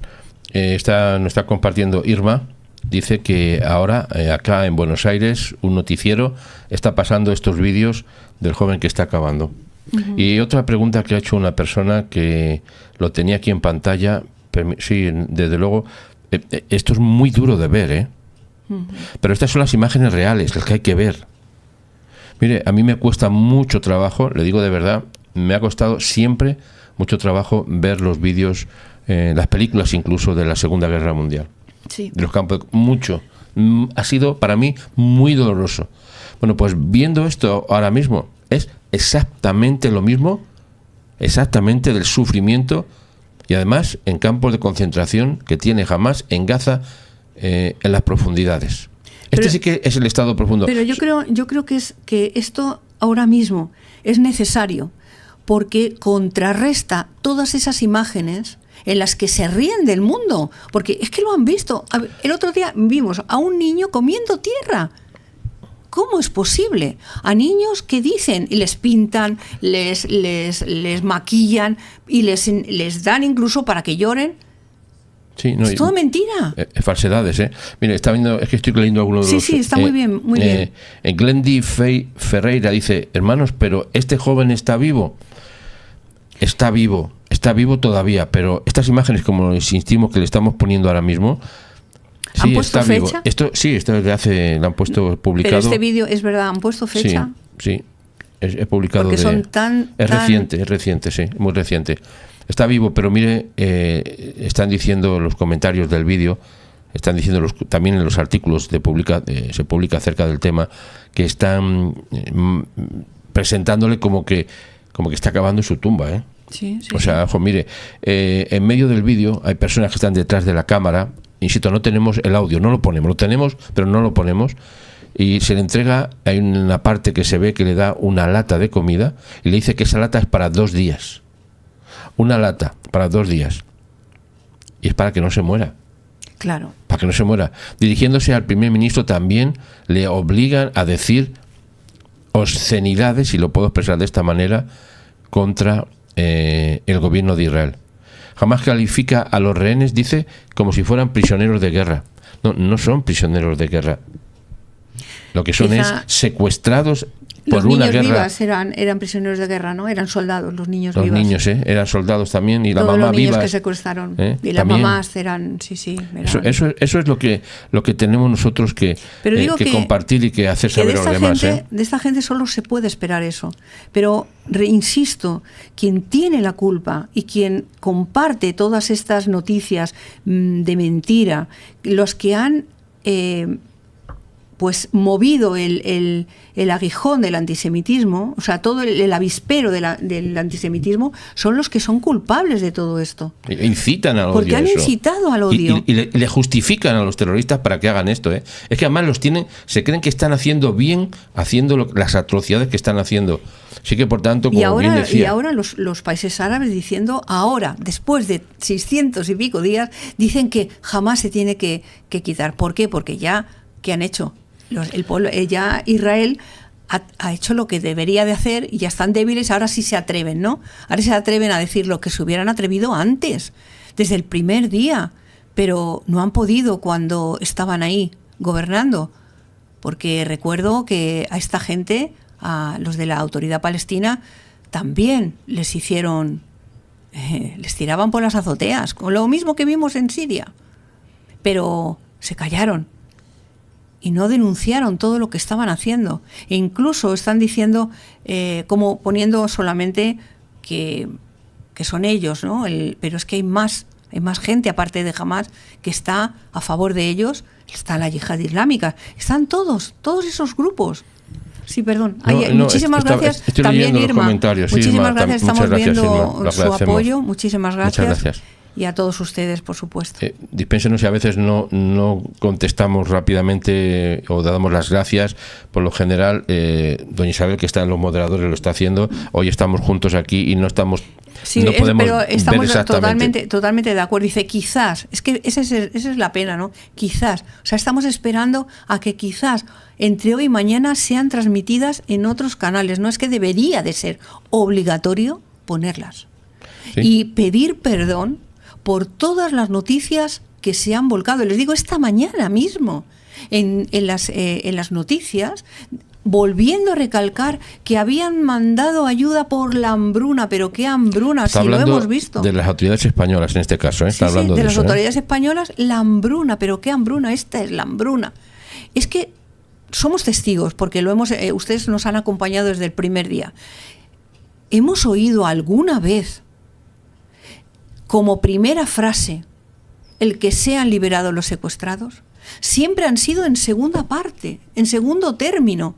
nos está compartiendo Irma. Dice que ahora, acá en Buenos Aires, un noticiero está pasando estos vídeos del joven que está acabando. Uh-huh. Y otra pregunta que ha hecho una persona que lo tenía aquí en pantalla, sí, desde luego, esto es muy duro de ver, ¿eh? Uh-huh. Pero estas son las imágenes reales, las que hay que ver. Mire, a mí me cuesta mucho trabajo, le digo de verdad, me ha costado siempre mucho trabajo ver los vídeos, las películas incluso de la Segunda Guerra Mundial. Sí. De los campos, mucho. Ha sido para mí muy doloroso. Bueno, pues viendo esto ahora mismo, es exactamente lo mismo, exactamente del sufrimiento, y además en campos de concentración que tiene Hamás en Gaza, en las profundidades. Pero, sí que es el estado profundo. Pero yo creo que esto ahora mismo es necesario porque contrarresta todas esas imágenes en las que se ríen del mundo, porque es que lo han visto. El otro día vimos a un niño comiendo tierra. ¿Cómo es posible? A niños que dicen y les pintan, les maquillan y les dan incluso para que lloren. Sí, no, es todo mentira. Falsedades, ¿eh? Mire, es que estoy leyendo algunos de los... Sí, está muy bien, muy bien. Glendy Ferreira dice, hermanos, pero este joven está vivo. Está vivo todavía, pero estas imágenes, como insistimos que le estamos poniendo ahora mismo, sí, ¿han puesto está fecha? Vivo. Esto desde hace, lo han puesto publicado. Pero este vídeo es verdad, ¿han puesto fecha? Sí, es publicado. Porque son es reciente, sí, muy reciente. Está vivo, pero mire, están diciendo los comentarios del vídeo, están diciendo también en los artículos se publica acerca del tema, que están presentándole como que está acabando su tumba, ¿eh? Sí, o sea, ojo, mire, en medio del vídeo hay personas que están detrás de la cámara. Insisto, no tenemos el audio, no lo ponemos, lo tenemos, pero no lo ponemos. Y se le entrega, hay una parte que se ve que le da una lata de comida y le dice que esa lata es para 2 días. Una lata para 2 días. Y es para que no se muera. Claro. Para que no se muera. Dirigiéndose al primer ministro también le obligan a decir obscenidades, si lo puedo expresar de esta manera, contra el gobierno de Israel. Jamás califica a los rehenes, dice, como si fueran prisioneros de guerra. No son prisioneros de guerra. Lo que son es secuestrados por una guerra. Los niños vivas eran prisioneros de guerra, ¿no? Eran soldados, los niños vivas. Los niños, eran soldados también, y la mamá viva. Todos los niños que secuestraron. Y las mamás eran, sí. Eso es lo que tenemos nosotros que compartir y que hacer saber a los demás. De esta gente solo se puede esperar eso. Pero, insisto, quien tiene la culpa y quien comparte todas estas noticias de mentira, los que han... pues movido el aguijón del antisemitismo, o sea, todo el avispero del antisemitismo, son los que son culpables de todo esto. Incitan al odio. Porque han incitado al odio. Y le justifican a los terroristas para que hagan esto, ¿eh? Es que además se creen que están haciendo bien, haciendo las atrocidades que están haciendo. Así que, por tanto, como bien decía... Y ahora los países árabes diciendo, ahora, después de 600 y pico días, dicen que jamás se tiene que quitar. ¿Por qué? Porque ya, ¿qué han hecho? El pueblo, ya Israel ha hecho lo que debería de hacer y ya están débiles, ahora sí se atreven, ¿no? Ahora se atreven a decir lo que se hubieran atrevido antes, desde el primer día, pero no han podido cuando estaban ahí gobernando, porque recuerdo que a esta gente, a los de la autoridad palestina, también les hicieron, les tiraban por las azoteas, con lo mismo que vimos en Siria, pero se callaron. Y no denunciaron todo lo que estaban haciendo. E incluso están diciendo, como poniendo solamente que son ellos, ¿no? Pero es que hay más gente, aparte de Hamás, que está a favor de ellos. Está la yihad islámica. Están todos esos grupos. Sí, perdón. Muchísimas gracias. Estoy también, Irma. Muchísimas gracias. Estamos viendo su apoyo. Muchísimas gracias. Muchas gracias. y a todos ustedes, por supuesto. Dispénsenos si a veces no contestamos rápidamente o damos las gracias. Por lo general, doña Isabel, que está en los moderadores, lo está haciendo. Hoy estamos juntos aquí y no estamos... Sí, no podemos pero estamos ver exactamente. totalmente de acuerdo. Dice, quizás, es que esa es la pena, ¿no? Quizás. O sea, estamos esperando a que quizás entre hoy y mañana sean transmitidas en otros canales. No es que debería de ser obligatorio ponerlas. ¿Sí? Y pedir perdón por todas las noticias que se han volcado. Les digo, esta mañana mismo, en las noticias, volviendo a recalcar que habían mandado ayuda por la hambruna, pero qué hambruna, está si lo hemos visto. De las autoridades españolas en este caso, Está hablando de de las eso, autoridades españolas, la hambruna, pero qué hambruna, esta es la hambruna. Es que somos testigos, porque ustedes nos han acompañado desde el primer día. ¿Hemos oído alguna vez, como primera frase, el que sean liberados los secuestrados? Siempre han sido en segunda parte, en segundo término.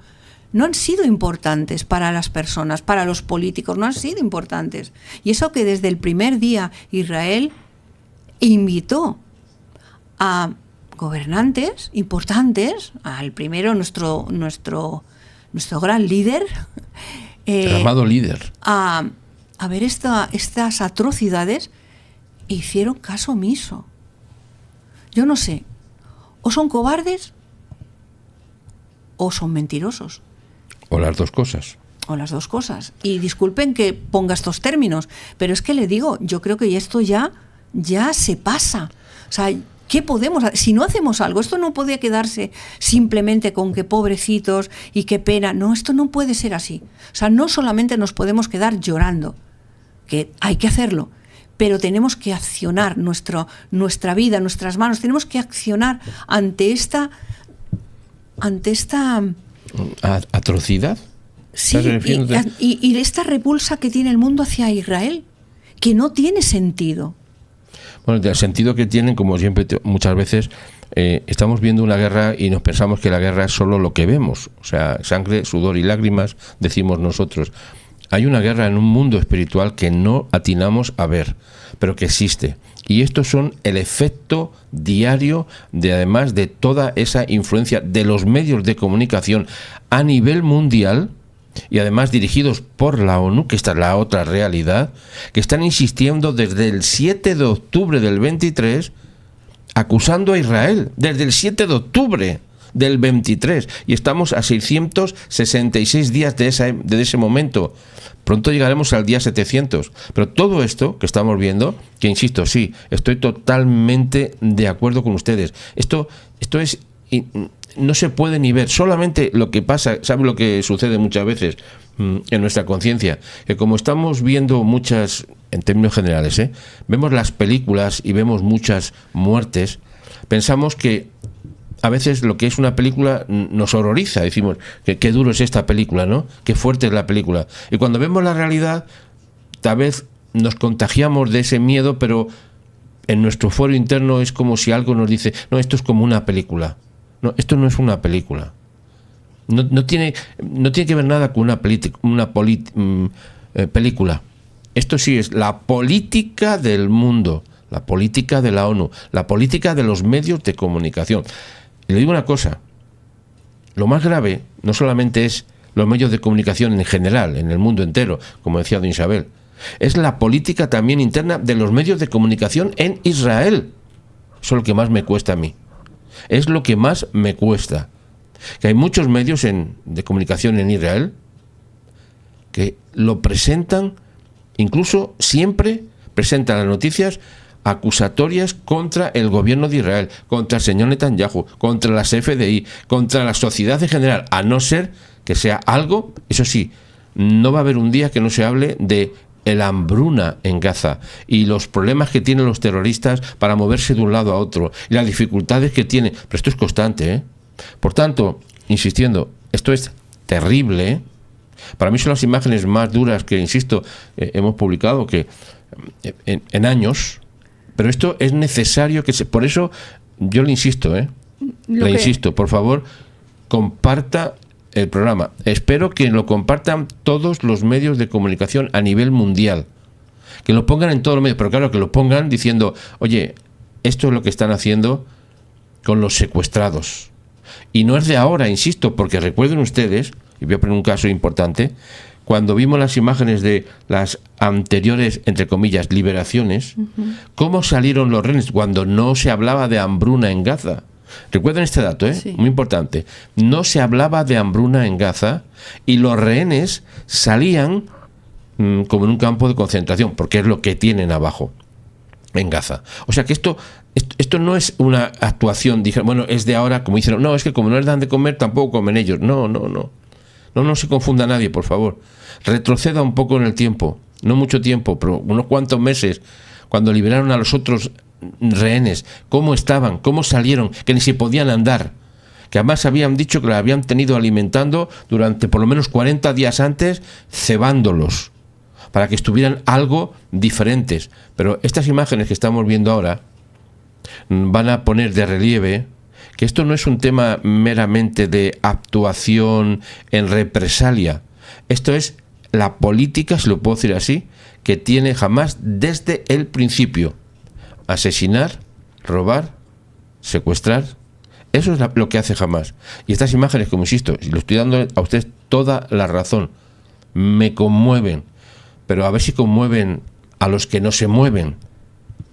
No han sido importantes para las personas, para los políticos, no han sido importantes. Y eso que desde el primer día Israel invitó a gobernantes importantes, al primero nuestro gran líder, el amado líder, a ver estas atrocidades, e hicieron caso omiso. Yo no sé, o son cobardes o son mentirosos. O las dos cosas. O las dos cosas. Y disculpen que ponga estos términos, pero es que le digo, yo creo que esto ya se pasa. O sea, ¿qué podemos hacer? Si no hacemos algo, esto no puede quedarse simplemente con que pobrecitos y qué pena. No, esto no puede ser así. O sea, no solamente nos podemos quedar llorando, que hay que hacerlo, pero tenemos que accionar nuestra vida, nuestras manos, tenemos que accionar ante esta ¿atrocidad? Sí, y esta repulsa que tiene el mundo hacia Israel, que no tiene sentido. Bueno, el sentido que tienen, como siempre, muchas veces, estamos viendo una guerra y nos pensamos que la guerra es solo lo que vemos, o sea, sangre, sudor y lágrimas, decimos nosotros. Hay una guerra en un mundo espiritual que no atinamos a ver, pero que existe. Y estos son el efecto diario además de toda esa influencia de los medios de comunicación a nivel mundial, y además dirigidos por la ONU, que esta es la otra realidad, que están insistiendo desde el 7 de octubre del 23, acusando a Israel, desde el 7 de octubre del 23, y estamos a 666 días de ese momento. Pronto llegaremos al día 700, pero todo esto que estamos viendo, que insisto, sí, estoy totalmente de acuerdo con ustedes. Esto es, no se puede ni ver, solamente lo que pasa, ¿sabe lo que sucede muchas veces en nuestra conciencia? Que como estamos viendo muchas, en términos generales, vemos las películas y vemos muchas muertes, pensamos que a veces lo que es una película nos horroriza, decimos, qué duro es esta película, ¿no? Qué fuerte es la película. Y cuando vemos la realidad, tal vez nos contagiamos de ese miedo, pero en nuestro fuero interno es como si algo nos dice, no, esto es como una película. No, esto no es una película. No tiene que ver nada con una película. Esto sí es la política del mundo, la política de la ONU, la política de los medios de comunicación. Y le digo una cosa, lo más grave no solamente es los medios de comunicación en general, en el mundo entero, como decía doña Isabel, es la política también interna de los medios de comunicación en Israel. Eso es lo que más me cuesta a mí. Es lo que más me cuesta. Que hay muchos medios de comunicación en Israel que lo presentan, incluso siempre presentan las noticias acusatorias contra el gobierno de Israel, contra el señor Netanyahu, contra las FDI, contra la sociedad en general, a no ser que sea algo, eso sí, no va a haber un día que no se hable de la hambruna en Gaza y los problemas que tienen los terroristas para moverse de un lado a otro y las dificultades que tienen, pero esto es constante, Por tanto, insistiendo, esto es terrible, Para mí son las imágenes más duras que, insisto, hemos publicado que en años. Pero esto es necesario que se... Por eso yo le insisto, insisto, por favor, comparta el programa. Espero que lo compartan todos los medios de comunicación a nivel mundial. Que lo pongan en todos los medios, pero claro, que lo pongan diciendo, oye, esto es lo que están haciendo con los secuestrados. Y no es de ahora, insisto, porque recuerden ustedes, y voy a poner un caso importante, cuando vimos las imágenes de las anteriores, entre comillas, liberaciones, cómo salieron los rehenes cuando no se hablaba de hambruna en Gaza. Recuerden este dato, Sí. muy importante. No se hablaba de hambruna en Gaza y los rehenes salían como en un campo de concentración, porque es lo que tienen abajo en Gaza. O sea que esto no es una actuación, dijeron, bueno, es de ahora, como dicen, no, es que como no les dan de comer, tampoco comen ellos. No se confunda nadie, por favor. Retroceda un poco en el tiempo, no mucho tiempo, pero unos cuantos meses, cuando liberaron a los otros rehenes, cómo estaban, cómo salieron, que ni se podían andar, que además habían dicho que los habían tenido alimentando durante por lo menos 40 días antes, cebándolos, para que estuvieran algo diferentes. Pero estas imágenes que estamos viendo ahora van a poner de relieve que esto no es un tema meramente de actuación en represalia. Esto es la política, si lo puedo decir así, que tiene Hamás desde el principio. Asesinar, robar, secuestrar. Eso es lo que hace Hamás. Y estas imágenes, como insisto, y lo estoy dando a ustedes toda la razón, me conmueven. Pero a ver si conmueven a los que no se mueven.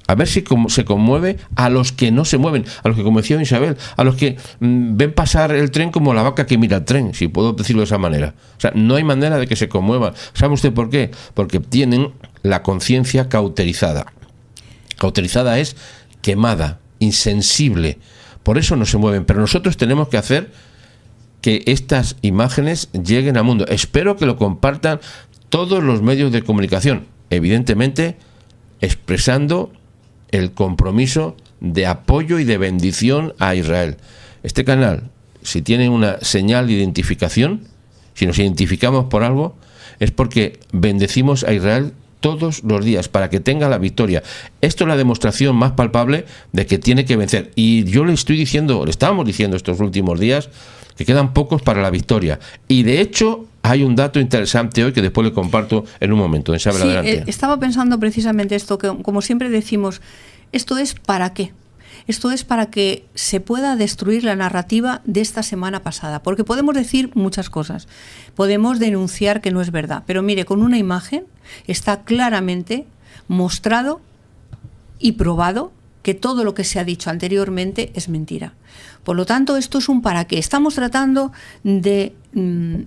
A ver si se conmueve a los que no se mueven, a los que, como decía Isabel, a los que ven pasar el tren como la vaca que mira el tren, si puedo decirlo de esa manera. O sea, no hay manera de que se conmuevan. ¿Sabe usted por qué? Porque tienen la conciencia cauterizada. Cauterizada es quemada, insensible. Por eso no se mueven. Pero nosotros tenemos que hacer que estas imágenes lleguen al mundo. Espero que lo compartan todos los medios de comunicación, evidentemente expresando el compromiso de apoyo y de bendición a Israel. Este canal, si tiene una señal de identificación, si nos identificamos por algo, es porque bendecimos a Israel todos los días para que tenga la victoria. Esto es la demostración más palpable de que tiene que vencer. Y yo le estábamos diciendo estos últimos días que quedan pocos para la victoria. Y de hecho hay un dato interesante hoy que después le comparto en un momento. Sí, adelante. Estaba pensando precisamente esto, que como siempre decimos, ¿esto es para qué? Esto es para que se pueda destruir la narrativa de esta semana pasada, porque podemos decir muchas cosas, podemos denunciar que no es verdad, pero mire, con una imagen está claramente mostrado y probado que todo lo que se ha dicho anteriormente es mentira. Por lo tanto, esto es un para qué. Estamos tratando de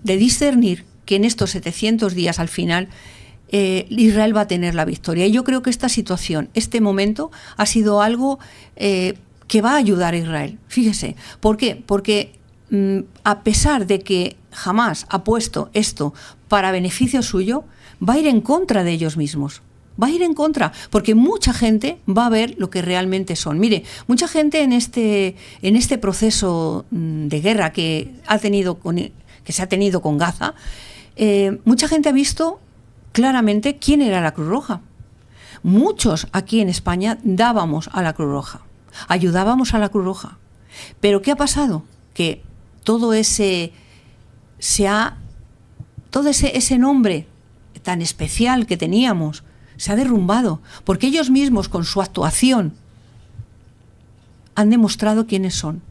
discernir que en estos 700 días al final Israel va a tener la victoria. Y yo creo que esta situación, este momento, ha sido algo que va a ayudar a Israel. Fíjese, ¿por qué? Porque a pesar de que Hamás ha puesto esto para beneficio suyo, va a ir en contra de ellos mismos. Va a ir en contra, porque mucha gente va a ver lo que realmente son. Mire, mucha gente en este proceso de guerra que se ha tenido con Gaza, mucha gente ha visto claramente quién era la Cruz Roja. Muchos aquí en España dábamos a la Cruz Roja, ayudábamos a la Cruz Roja. Pero ¿qué ha pasado? Que todo ese nombre tan especial que teníamos se ha derrumbado, porque ellos mismos con su actuación han demostrado quiénes son.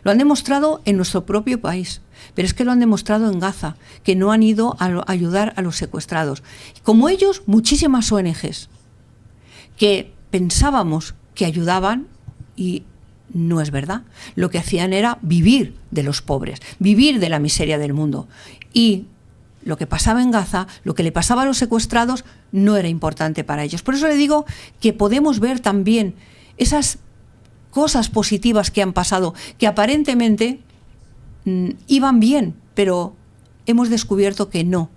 Lo han demostrado en nuestro propio país, pero es que lo han demostrado en Gaza, que no han ido a ayudar a los secuestrados. Como ellos, muchísimas ONGs que pensábamos que ayudaban y no es verdad. Lo que hacían era vivir de los pobres, vivir de la miseria del mundo. Y lo que pasaba en Gaza, lo que le pasaba a los secuestrados, no era importante para ellos. Por eso le digo que podemos ver también esas cosas positivas que han pasado, que aparentemente iban bien, pero hemos descubierto que no.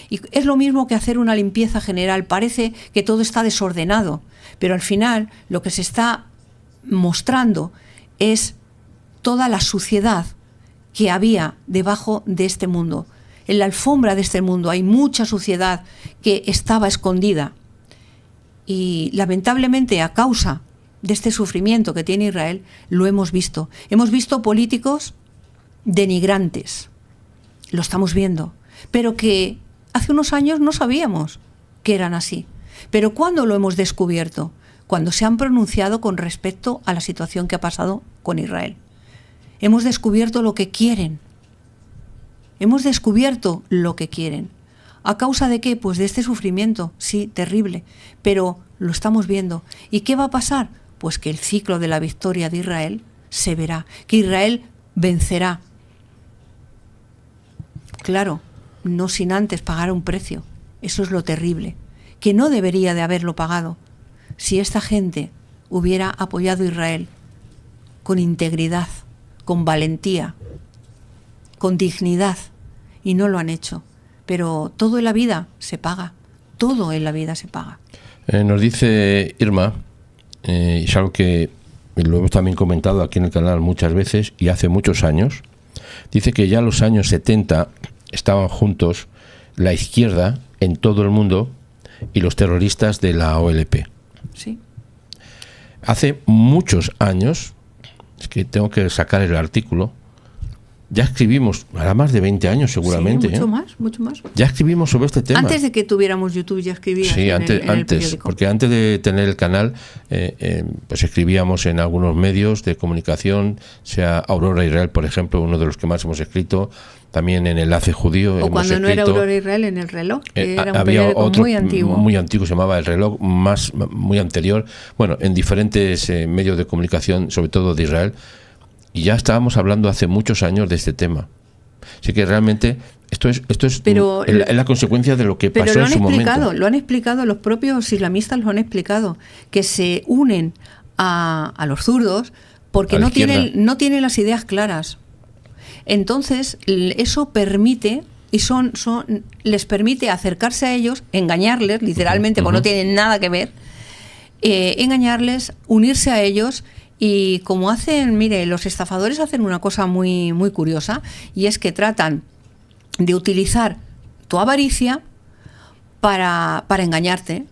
Y es lo mismo que hacer una limpieza general. Parece que todo está desordenado, pero al final lo que se está mostrando es toda la suciedad que había debajo de este mundo. En la alfombra de este mundo hay mucha suciedad que estaba escondida. Y lamentablemente, a causa de este sufrimiento que tiene Israel, lo hemos visto. Hemos visto políticos denigrantes, lo estamos viendo, pero que hace unos años no sabíamos que eran así. Pero ¿cuándo lo hemos descubierto? Cuando se han pronunciado con respecto a la situación que ha pasado con Israel. Hemos descubierto lo que quieren. Hemos descubierto lo que quieren. ¿A causa de qué? Pues de este sufrimiento, sí, terrible, pero lo estamos viendo. ¿Y qué va a pasar? Pues que el ciclo de la victoria de Israel se verá, que Israel vencerá. Claro, no sin antes pagar un precio. Eso es lo terrible, que no debería de haberlo pagado. Si esta gente hubiera apoyado a Israel con integridad, con valentía, con dignidad, y no lo han hecho. Pero todo en la vida se paga, todo en la vida se paga. Nos dice Irma, y es algo que lo hemos también comentado aquí en el canal muchas veces y hace muchos años, dice que ya en los años 70 estaban juntos la izquierda en todo el mundo y los terroristas de la OLP. Sí. Hace muchos años, es que tengo que sacar el artículo, ya escribimos, hará más de 20 años seguramente. Sí, mucho más. Ya escribimos sobre este tema. Antes de que tuviéramos YouTube ya escribías. Sí, en el periódico. Porque antes de tener el canal, pues escribíamos en algunos medios de comunicación, sea Aurora Israel, por ejemplo, uno de los que más hemos escrito, también en Enlace Judío. O cuando no era Aurora Israel, en El Reloj, que era un había periódico otro muy antiguo, se llamaba El Reloj, muy anterior. Bueno, en diferentes medios de comunicación, sobre todo de Israel. Y ya estábamos hablando hace muchos años de este tema. Así que realmente esto es la consecuencia de lo que pasó en su momento. Lo han explicado, los propios islamistas lo han explicado, que se unen a los zurdos porque no tienen las ideas claras. Entonces, eso permite, y les permite acercarse a ellos, engañarles, literalmente, porque no tienen nada que ver, engañarles, unirse a ellos. Y como hacen, mire, los estafadores hacen una cosa muy, muy curiosa, y es que tratan de utilizar tu avaricia para engañarte.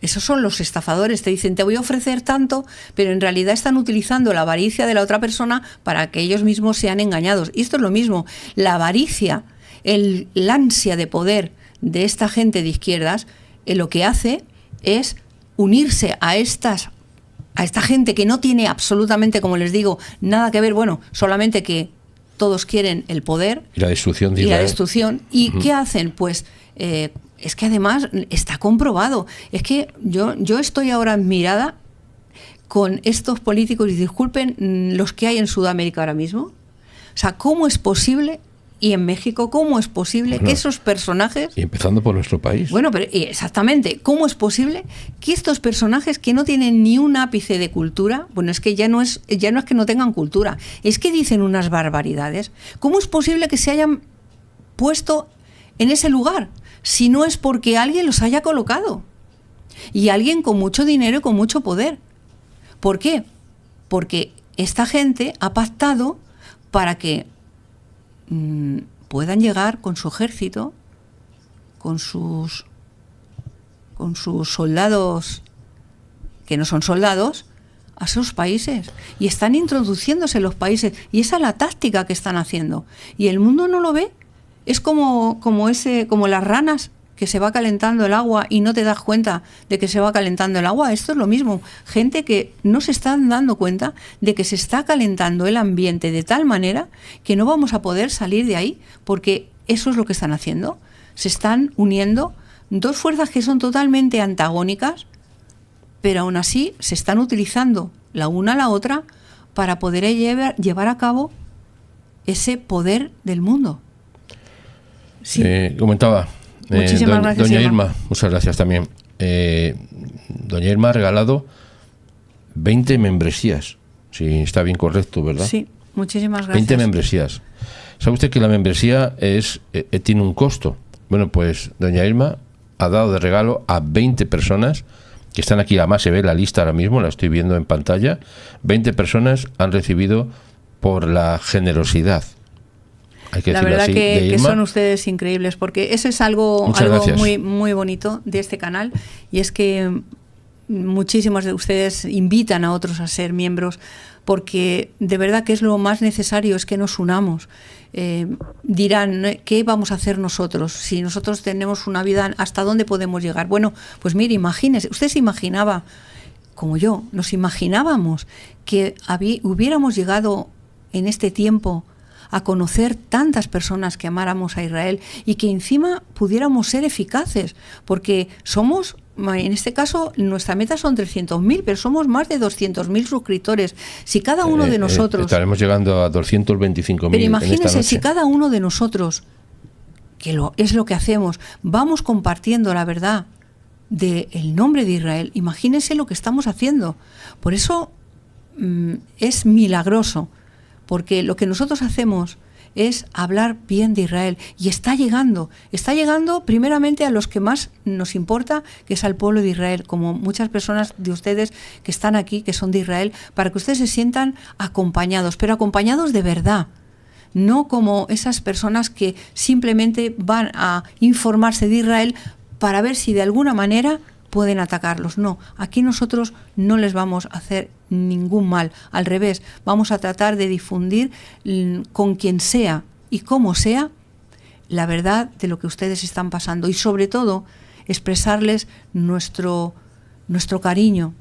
Esos son los estafadores, te dicen, te voy a ofrecer tanto, pero en realidad están utilizando la avaricia de la otra persona para que ellos mismos sean engañados. Y esto es lo mismo, la avaricia, el ansia de poder de esta gente de izquierdas, lo que hace es unirse a esta gente que no tiene absolutamente, como les digo, nada que ver, bueno, solamente que todos quieren el poder y la destrucción de Israel. ¿Y qué hacen? Pues es que además está comprobado. Es que yo estoy ahora admirada con estos políticos, y disculpen los que hay en Sudamérica ahora mismo. O sea, ¿cómo es posible? Y en México, ¿cómo es posible que esos personajes... Y empezando por nuestro país. Bueno, pero exactamente, ¿cómo es posible que estos personajes que no tienen ni un ápice de cultura, bueno, es que ya no es que no tengan cultura, es que dicen unas barbaridades? ¿Cómo es posible que se hayan puesto en ese lugar si no es porque alguien los haya colocado? Y alguien con mucho dinero y con mucho poder. ¿Por qué? Porque esta gente ha pactado para que puedan llegar con su ejército, con sus soldados que no son soldados, a esos países, y están introduciéndose en los países, y esa es la táctica que están haciendo, y el mundo no lo ve. Es como las ranas, que se va calentando el agua y no te das cuenta de que se va calentando el agua. Esto es lo mismo, gente que no se están dando cuenta de que se está calentando el ambiente de tal manera que no vamos a poder salir de ahí, porque eso es lo que están haciendo. Se están uniendo dos fuerzas que son totalmente antagónicas, pero aún así se están utilizando la una a la otra para poder llevar a cabo ese poder del mundo. Sí. Comentaba Muchísimas gracias, doña Irma, muchas gracias también. Doña Irma ha regalado 20 membresías, si está bien correcto, ¿verdad? Sí, muchísimas gracias. 20 membresías. ¿Sabe usted que la membresía tiene un costo? Bueno, pues doña Irma ha dado de regalo a 20 personas que están aquí, además se ve la lista ahora mismo, la estoy viendo en pantalla. 20 personas han recibido por la generosidad. La verdad así, que son ustedes increíbles, porque eso es algo muy, muy bonito de este canal, y es que muchísimos de ustedes invitan a otros a ser miembros, porque de verdad que es lo más necesario, es que nos unamos. Dirán, ¿qué vamos a hacer nosotros? Si nosotros tenemos una vida, ¿hasta dónde podemos llegar? Bueno, pues mire, imagínese, usted se imaginaba, como yo, nos imaginábamos que hubiéramos llegado en este tiempo a conocer tantas personas que amáramos a Israel y que encima pudiéramos ser eficaces, porque somos, en este caso, nuestra meta son 300.000, pero somos más de 200.000 suscriptores. Si cada uno de nosotros... estaremos llegando a 225.000. Pero imagínense, si cada uno de nosotros, es lo que hacemos, vamos compartiendo la verdad del nombre de Israel, imagínense lo que estamos haciendo. Por eso es milagroso, porque lo que nosotros hacemos es hablar bien de Israel, y está llegando primeramente a los que más nos importa, que es al pueblo de Israel, como muchas personas de ustedes que están aquí, que son de Israel, para que ustedes se sientan acompañados, pero acompañados de verdad, no como esas personas que simplemente van a informarse de Israel para ver si de alguna manera pueden atacarlos. No, aquí nosotros no les vamos a hacer ningún mal, al revés, vamos a tratar de difundir con quien sea y como sea la verdad de lo que ustedes están pasando, y sobre todo expresarles nuestro cariño.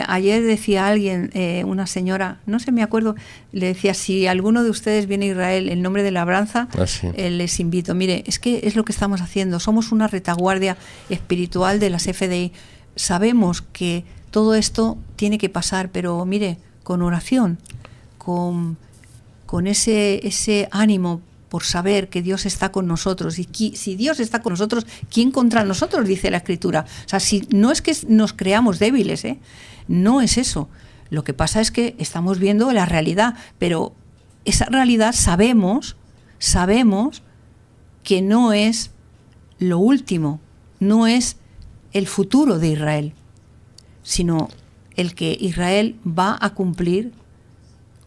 Ayer decía alguien, una señora, no sé, me acuerdo, le decía, si alguno de ustedes viene a Israel en nombre de labranza, les invito. Mire, es que es lo que estamos haciendo, somos una retaguardia espiritual de las FDI. Sabemos que todo esto tiene que pasar, pero mire, con oración, con ese ánimo por saber que Dios está con nosotros. Y si Dios está con nosotros, ¿quién contra nosotros?, dice la Escritura. O sea, si no es que nos creamos débiles, no es eso. Lo que pasa es que estamos viendo la realidad, pero esa realidad sabemos que no es lo último, no es el futuro de Israel, sino el que Israel va a cumplir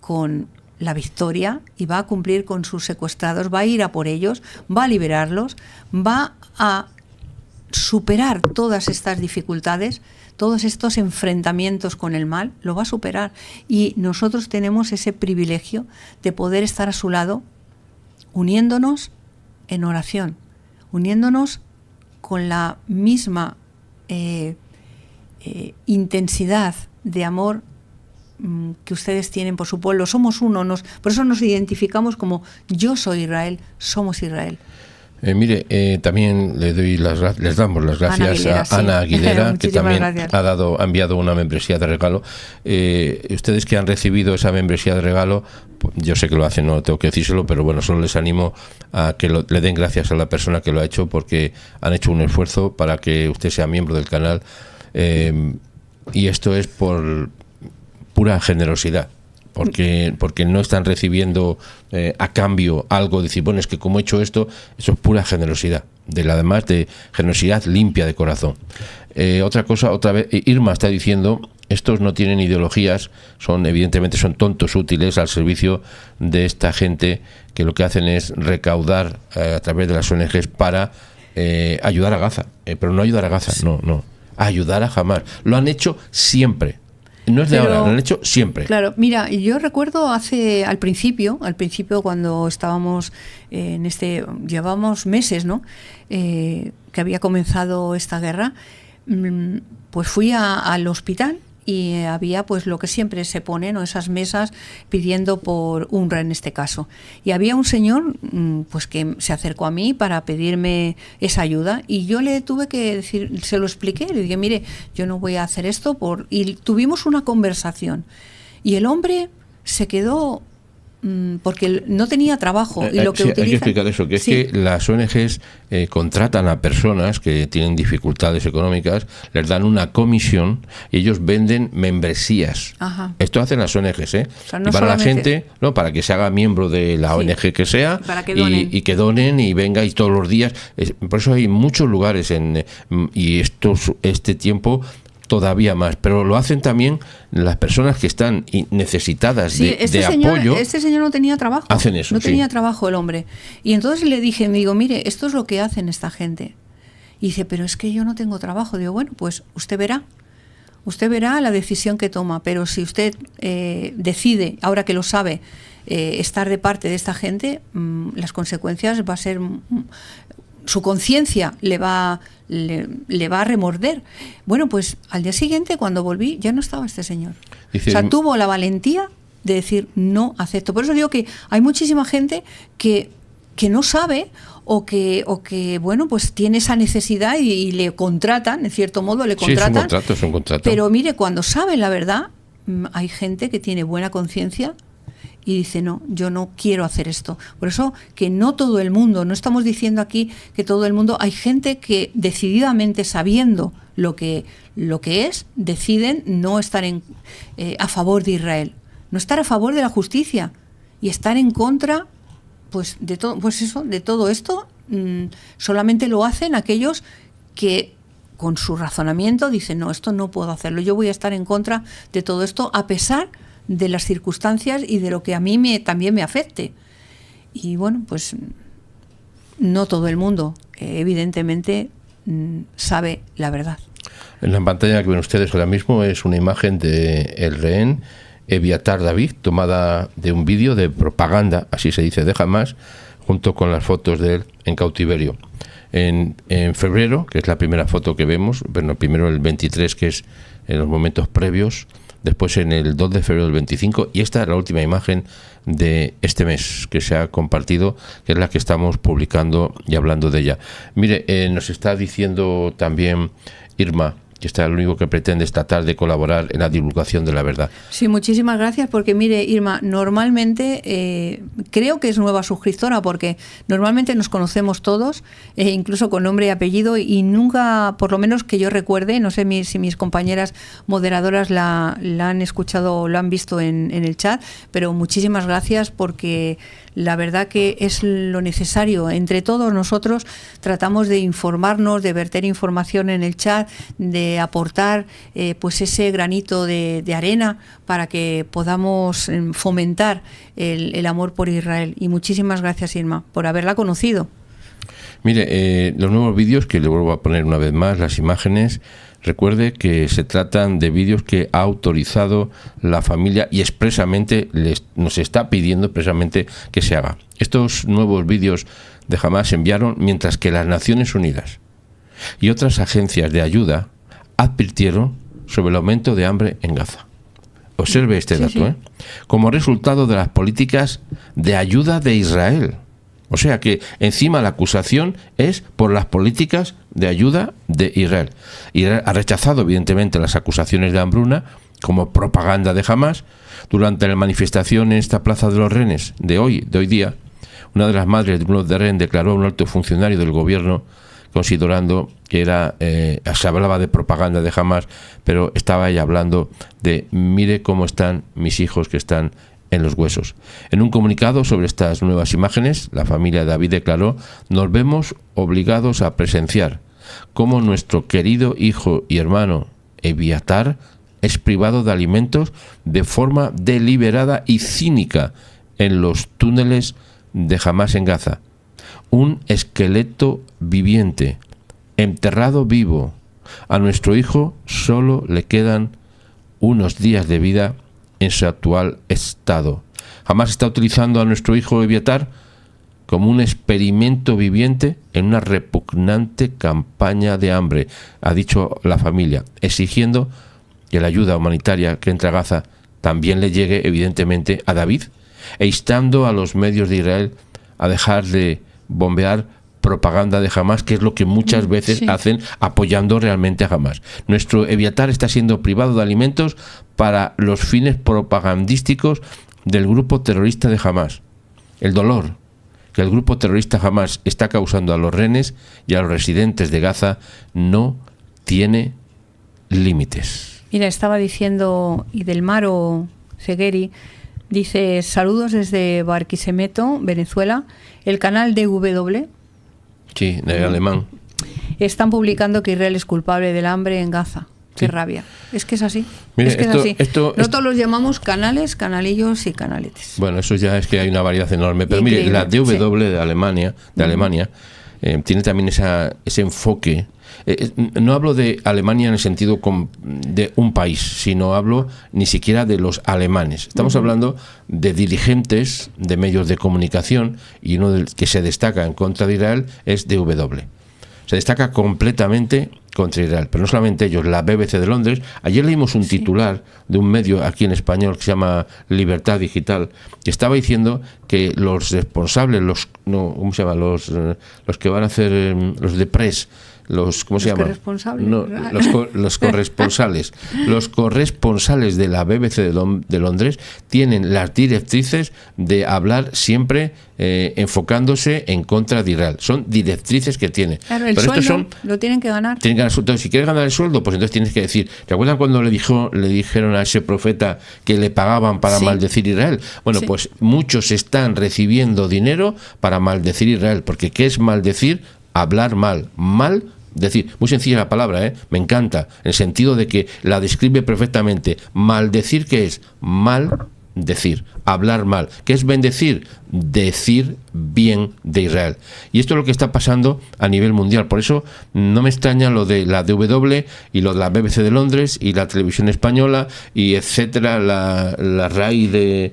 con la victoria y va a cumplir con sus secuestrados, va a ir a por ellos, va a liberarlos, va a superar todas estas dificultades, todos estos enfrentamientos con el mal, lo va a superar. Y nosotros tenemos ese privilegio de poder estar a su lado, uniéndonos en oración, uniéndonos con la misma intensidad de amor que ustedes tienen por su pueblo. Somos uno, por eso nos identificamos como yo soy Israel, somos Israel. Mire, también les damos las gracias a Ana Aguilera, que también ha enviado una membresía de regalo. Ustedes que han recibido esa membresía de regalo, yo sé que lo hacen, no tengo que decírselo, pero bueno, solo les animo a que le den gracias a la persona que lo ha hecho, porque han hecho un esfuerzo para que usted sea miembro del canal, y esto es por pura generosidad, porque no están recibiendo a cambio algo, decir, bueno, es que como he hecho esto, eso es pura generosidad, además de generosidad limpia de corazón. Otra cosa, otra vez, Irma está diciendo, estos no tienen ideologías, evidentemente son tontos útiles al servicio de esta gente que lo que hacen es recaudar a través de las ONGs para ayudar a Gaza, pero no ayudar a Gaza, no, ayudar a Hamas. Lo han hecho siempre. No es de ahora, lo han hecho siempre. Claro, mira, yo recuerdo al principio cuando estábamos llevábamos meses, ¿no? Que había comenzado esta guerra, pues fui al hospital y había pues lo que siempre se pone, ¿no? Esas mesas pidiendo por UNRWA en este caso. Y había un señor pues que se acercó a mí para pedirme esa ayuda, y yo le tuve que decir, se lo expliqué, le dije, mire, yo no voy a hacer esto y tuvimos una conversación. Y el hombre se quedó porque no tenía trabajo. Y lo que hay que explicar eso, que es que las ONGs contratan a personas que tienen dificultades económicas, les dan una comisión y ellos venden membresías. Ajá. Esto hacen las ONGs, o sea, no, y para la gente, no, para que se haga miembro de la ONG que sea, y que donen y venga y todos los días. Por eso hay muchos lugares y este tiempo todavía más, pero lo hacen también las personas que están necesitadas de apoyo. Este señor no tenía trabajo. Hacen eso. No tenía trabajo el hombre. Y entonces le dije, mire, esto es lo que hacen esta gente. Y dice, pero es que yo no tengo trabajo. Digo, bueno, pues usted verá. usted verá la decisión que toma, pero si usted decide, ahora que lo sabe, estar de parte de esta gente, las consecuencias va a ser... su conciencia le va a remorder. Bueno, pues al día siguiente, cuando volví, ya no estaba este señor. Dice, o sea, tuvo la valentía de decir, no acepto. Por eso digo que hay muchísima gente que no sabe o que bueno, pues tiene esa necesidad y le contratan, en cierto modo le contratan. Sí, es un contrato. Pero mire, cuando saben la verdad, hay gente que tiene buena conciencia y dice, no, yo no quiero hacer esto. Por eso que no todo el mundo, no estamos diciendo aquí que todo el mundo, hay gente que decididamente, sabiendo lo que es, deciden no estar a favor de Israel, no estar a favor de la justicia y estar en contra pues de todo esto. Solamente lo hacen aquellos que con su razonamiento dicen, no, esto no puedo hacerlo, yo voy a estar en contra de todo esto a pesar de las circunstancias y de lo que a mí también me afecte. Y bueno, pues no todo el mundo evidentemente sabe la verdad. En la pantalla que ven ustedes ahora mismo es una imagen de el rehén Eviatar David, tomada de un vídeo de propaganda, así se dice, de Hamás, junto con las fotos de él en cautiverio. En febrero, que es la primera foto que vemos, bueno, primero el 23, que es en los momentos previos, después en el 2 de febrero del 25, y esta es la última imagen de este mes que se ha compartido, que es la que estamos publicando y hablando de ella. Mire, nos está diciendo también Irma, que está lo único que pretende es tratar de colaborar en la divulgación de la verdad. Sí, muchísimas gracias, porque mire, Irma, normalmente creo que es nueva suscriptora, porque normalmente nos conocemos todos, incluso con nombre y apellido, y nunca, por lo menos que yo recuerde, no sé si mis compañeras moderadoras la han escuchado o lo han visto en el chat, pero muchísimas gracias, porque la verdad que es lo necesario. Entre todos nosotros tratamos de informarnos, de verter información en el chat, de aportar pues ese granito de arena para que podamos fomentar el amor por Israel. Y muchísimas gracias, Irma, por haberla conocido. Mire, los nuevos vídeos, que le vuelvo a poner una vez más las imágenes, recuerde que se tratan de vídeos que ha autorizado la familia y expresamente nos está pidiendo expresamente que se haga. Estos nuevos vídeos de Hamás se enviaron mientras que las Naciones Unidas y otras agencias de ayuda advirtieron sobre el aumento de hambre en Gaza. Observe este dato, sí. Como resultado de las políticas de ayuda de Israel. O sea que encima la acusación es por las políticas de ayuda de Israel. Israel ha rechazado evidentemente las acusaciones de hambruna como propaganda de Hamás. Durante la manifestación en esta Plaza de los Rehenes de hoy día, una de las madres de uno de rehén declaró a un alto funcionario del gobierno, considerando que se hablaba de propaganda de Hamás, pero estaba ella hablando de mire cómo están mis hijos que están en los huesos. En un comunicado sobre estas nuevas imágenes, la familia de David declaró: nos vemos obligados a presenciar cómo nuestro querido hijo y hermano Eviatar es privado de alimentos de forma deliberada y cínica en los túneles de Hamás en Gaza. Un esqueleto viviente, enterrado vivo. A nuestro hijo solo le quedan unos días de vida en su actual estado. Hamás está utilizando a nuestro hijo Eviatar como un experimento viviente en una repugnante campaña de hambre, ha dicho la familia, exigiendo que la ayuda humanitaria que entra a Gaza también le llegue evidentemente a David, e instando a los medios de Israel a dejar de bombear propaganda de Hamás, que es lo que muchas veces hacen apoyando realmente a Hamás. Nuestro Eviatar está siendo privado de alimentos para los fines propagandísticos del grupo terrorista de Hamás. El dolor que el grupo terrorista Hamás está causando a los rehenes y a los residentes de Gaza no tiene límites. Mira, estaba diciendo Idelmaro Cegueri, dice: saludos desde Barquisimeto, Venezuela. El canal DW, sí, de alemán, están publicando que Israel es culpable del hambre en Gaza. Qué rabia. Es que es así. Mire, es que es así. Nosotros los llamamos canales, canalillos y canaletes. Bueno, eso ya es que hay una variedad enorme. Pero increíble. Mire, la DW de Alemania, tiene también ese enfoque No hablo de Alemania en el sentido de un país, sino hablo ni siquiera de los alemanes. Estamos hablando de dirigentes de medios de comunicación, y uno que se destaca en contra de Israel es DW. Se destaca completamente contra Israel, pero no solamente ellos, la BBC de Londres. Ayer leímos un titular de un medio aquí en español que se llama Libertad Digital, que estaba diciendo que los responsables, los que van a hacer los de press, ¿cómo se llama? No, los corresponsales. Los corresponsales de la BBC de Londres tienen las directrices de hablar siempre enfocándose en contra de Israel. Son directrices que tienen. Claro, el sueldo lo tienen que ganar. Entonces, si quieres ganar el sueldo, pues entonces tienes que decir. ¿Te acuerdan cuando le dijeron a ese profeta que le pagaban para maldecir Israel? Bueno, pues muchos están recibiendo dinero para maldecir Israel, porque ¿qué es maldecir? Hablar mal. Decir, muy sencilla la palabra, me encanta, en el sentido de que la describe perfectamente. Maldecir, ¿qué es? Maldecir, hablar mal. ¿Qué es bendecir? Decir bien de Israel. Y esto es lo que está pasando a nivel mundial. Por eso no me extraña lo de la DW y lo de la BBC de Londres y la televisión española y etcétera, la RAI de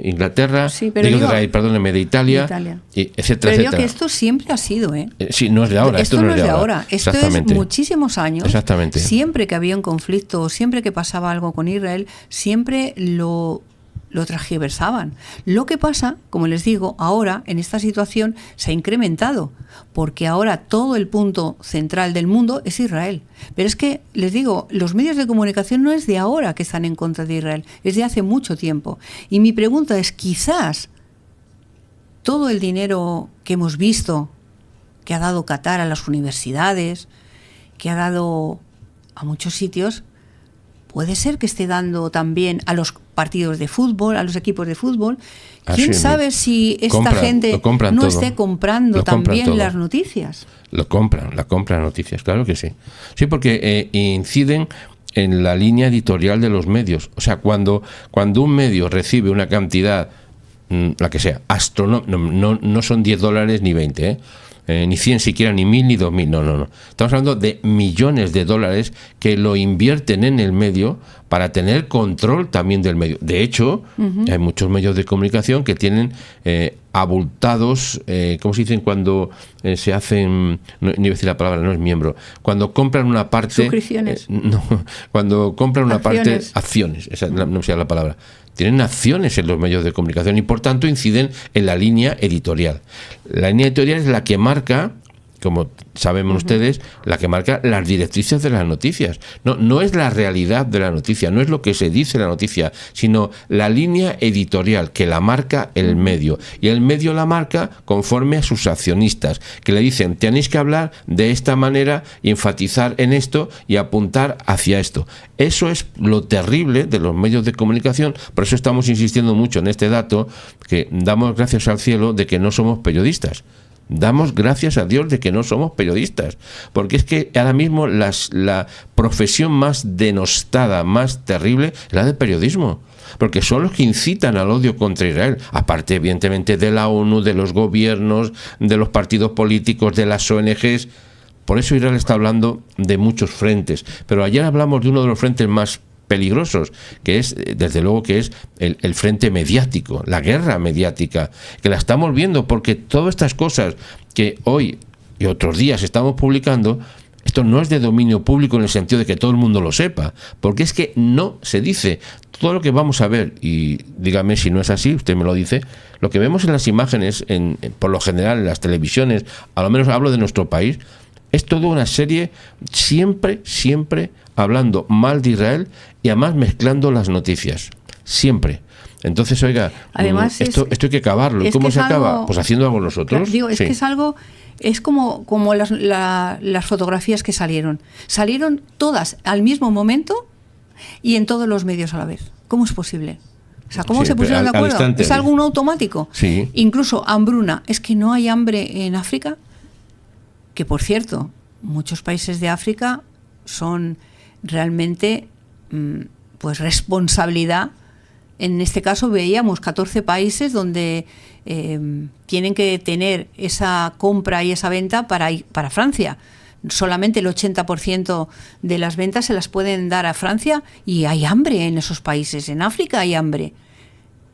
Inglaterra, de Italia, y etcétera, pero digo que esto siempre ha sido, sí, no es de ahora. Esto no es de ahora. Esto es muchísimos años. Exactamente. Siempre que había un conflicto, siempre que pasaba algo con Israel, siempre lo transgiversaban. Lo que pasa, como les digo, ahora en esta situación se ha incrementado, porque ahora todo el punto central del mundo es Israel. Pero es que, les digo, los medios de comunicación no es de ahora que están en contra de Israel, es de hace mucho tiempo. Y mi pregunta es, quizás todo el dinero que hemos visto, que ha dado Qatar a las universidades, que ha dado a muchos sitios, puede ser que esté dando también a los partidos de fútbol, a los equipos de fútbol. ¿Quién sabe si esta gente no esté comprando también las noticias? La compran noticias, claro que sí. Sí, porque inciden en la línea editorial de los medios. O sea, cuando un medio recibe una cantidad, la que sea, astronómica, no son $10 ni 20, ni 100 siquiera, ni 1000 ni 2000, no. Estamos hablando de millones de dólares que lo invierten en el medio para tener control también del medio. De hecho, hay muchos medios de comunicación que tienen abultados, ¿cómo se dicen cuando se hacen, ni voy a decir la palabra, no es miembro, cuando compran una parte... Suscripciones. Cuando compran una parte, acciones, esa no sé la palabra. Tienen acciones en los medios de comunicación y por tanto inciden en la línea editorial. La línea editorial es la que marca, como saben ustedes, la que marca las directrices de las noticias. No es la realidad de la noticia, no es lo que se dice en la noticia, sino la línea editorial que la marca el medio. Y el medio la marca conforme a sus accionistas, que le dicen, tenéis que hablar de esta manera y enfatizar en esto y apuntar hacia esto. Eso es lo terrible de los medios de comunicación. Por eso estamos insistiendo mucho en este dato, que damos gracias al cielo de que no somos periodistas. Damos gracias a Dios de que no somos periodistas, porque es que ahora mismo la profesión más denostada, más terrible, es la del periodismo, porque son los que incitan al odio contra Israel, aparte evidentemente de la ONU, de los gobiernos, de los partidos políticos, de las ONGs. Por eso Israel está hablando de muchos frentes, pero ayer hablamos de uno de los frentes más peligrosos, que es, desde luego, que es el frente mediático, la guerra mediática, que la estamos viendo, porque todas estas cosas que hoy y otros días estamos publicando, esto no es de dominio público en el sentido de que todo el mundo lo sepa, porque es que no se dice. Todo lo que vamos a ver, y dígame si no es así, usted me lo dice, lo que vemos en las imágenes, por lo general en las televisiones, a lo menos hablo de nuestro país, es toda una serie siempre hablando mal de Israel y además mezclando las noticias. Siempre. Entonces, oiga, además esto hay que acabarlo. ¿Y cómo se acaba? Pues haciendo algo nosotros. Digo, es que es algo... Es como las fotografías que salieron. Salieron todas al mismo momento y en todos los medios a la vez. ¿Cómo es posible? O sea, ¿cómo se pusieron de acuerdo? ¿Es algo automático? Sí. Incluso hambruna. ¿Es que no hay hambre en África? Que, por cierto, muchos países de África son realmente pues responsabilidad. En este caso veíamos 14 países donde tienen que tener esa compra y esa venta para Francia. solamente el 80% de las ventas se las pueden dar a Francia, y hay hambre en esos países. En África hay hambre.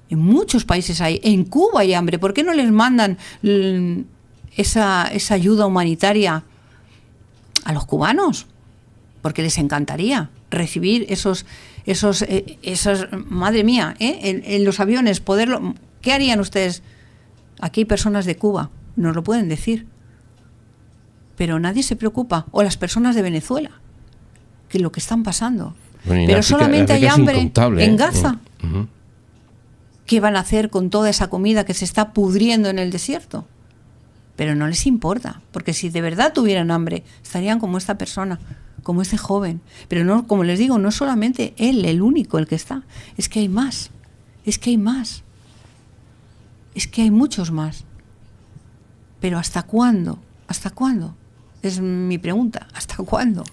En muchos países hay. En Cuba hay hambre. ¿Por qué no les mandan esa ayuda humanitaria a los cubanos? Porque les encantaría recibir esos madre mía, en los aviones, poderlo. ¿Qué harían ustedes? Aquí hay personas de Cuba, nos lo pueden decir. Pero nadie se preocupa. O las personas de Venezuela, que lo que están pasando. Bueno, pero África, solamente hay hambre en Gaza. Uh-huh. ¿Qué van a hacer con toda esa comida que se está pudriendo en el desierto? Pero no les importa, porque si de verdad tuvieran hambre, estarían como esta persona, como este joven. Pero no, como les digo, no es solamente él el único el que está. Es que hay más. Es que hay más. Es que hay muchos más. Pero ¿hasta cuándo? ¿Hasta cuándo? Es mi pregunta. ¿Hasta cuándo?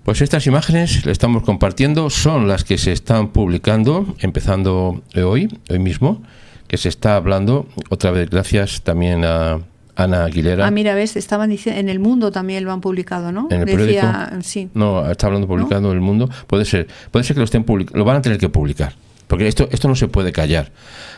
Pues estas imágenes le estamos compartiendo, son las que se están publicando, empezando hoy mismo, que se está hablando, otra vez gracias también a Ana Aguilera. Ah, mira, ves, estaban diciendo, en El Mundo también lo han publicado, ¿no? En el periódico. Sí. No, está hablando publicado en El Mundo. Puede ser que lo estén lo van a tener que publicar, porque esto no se puede callar.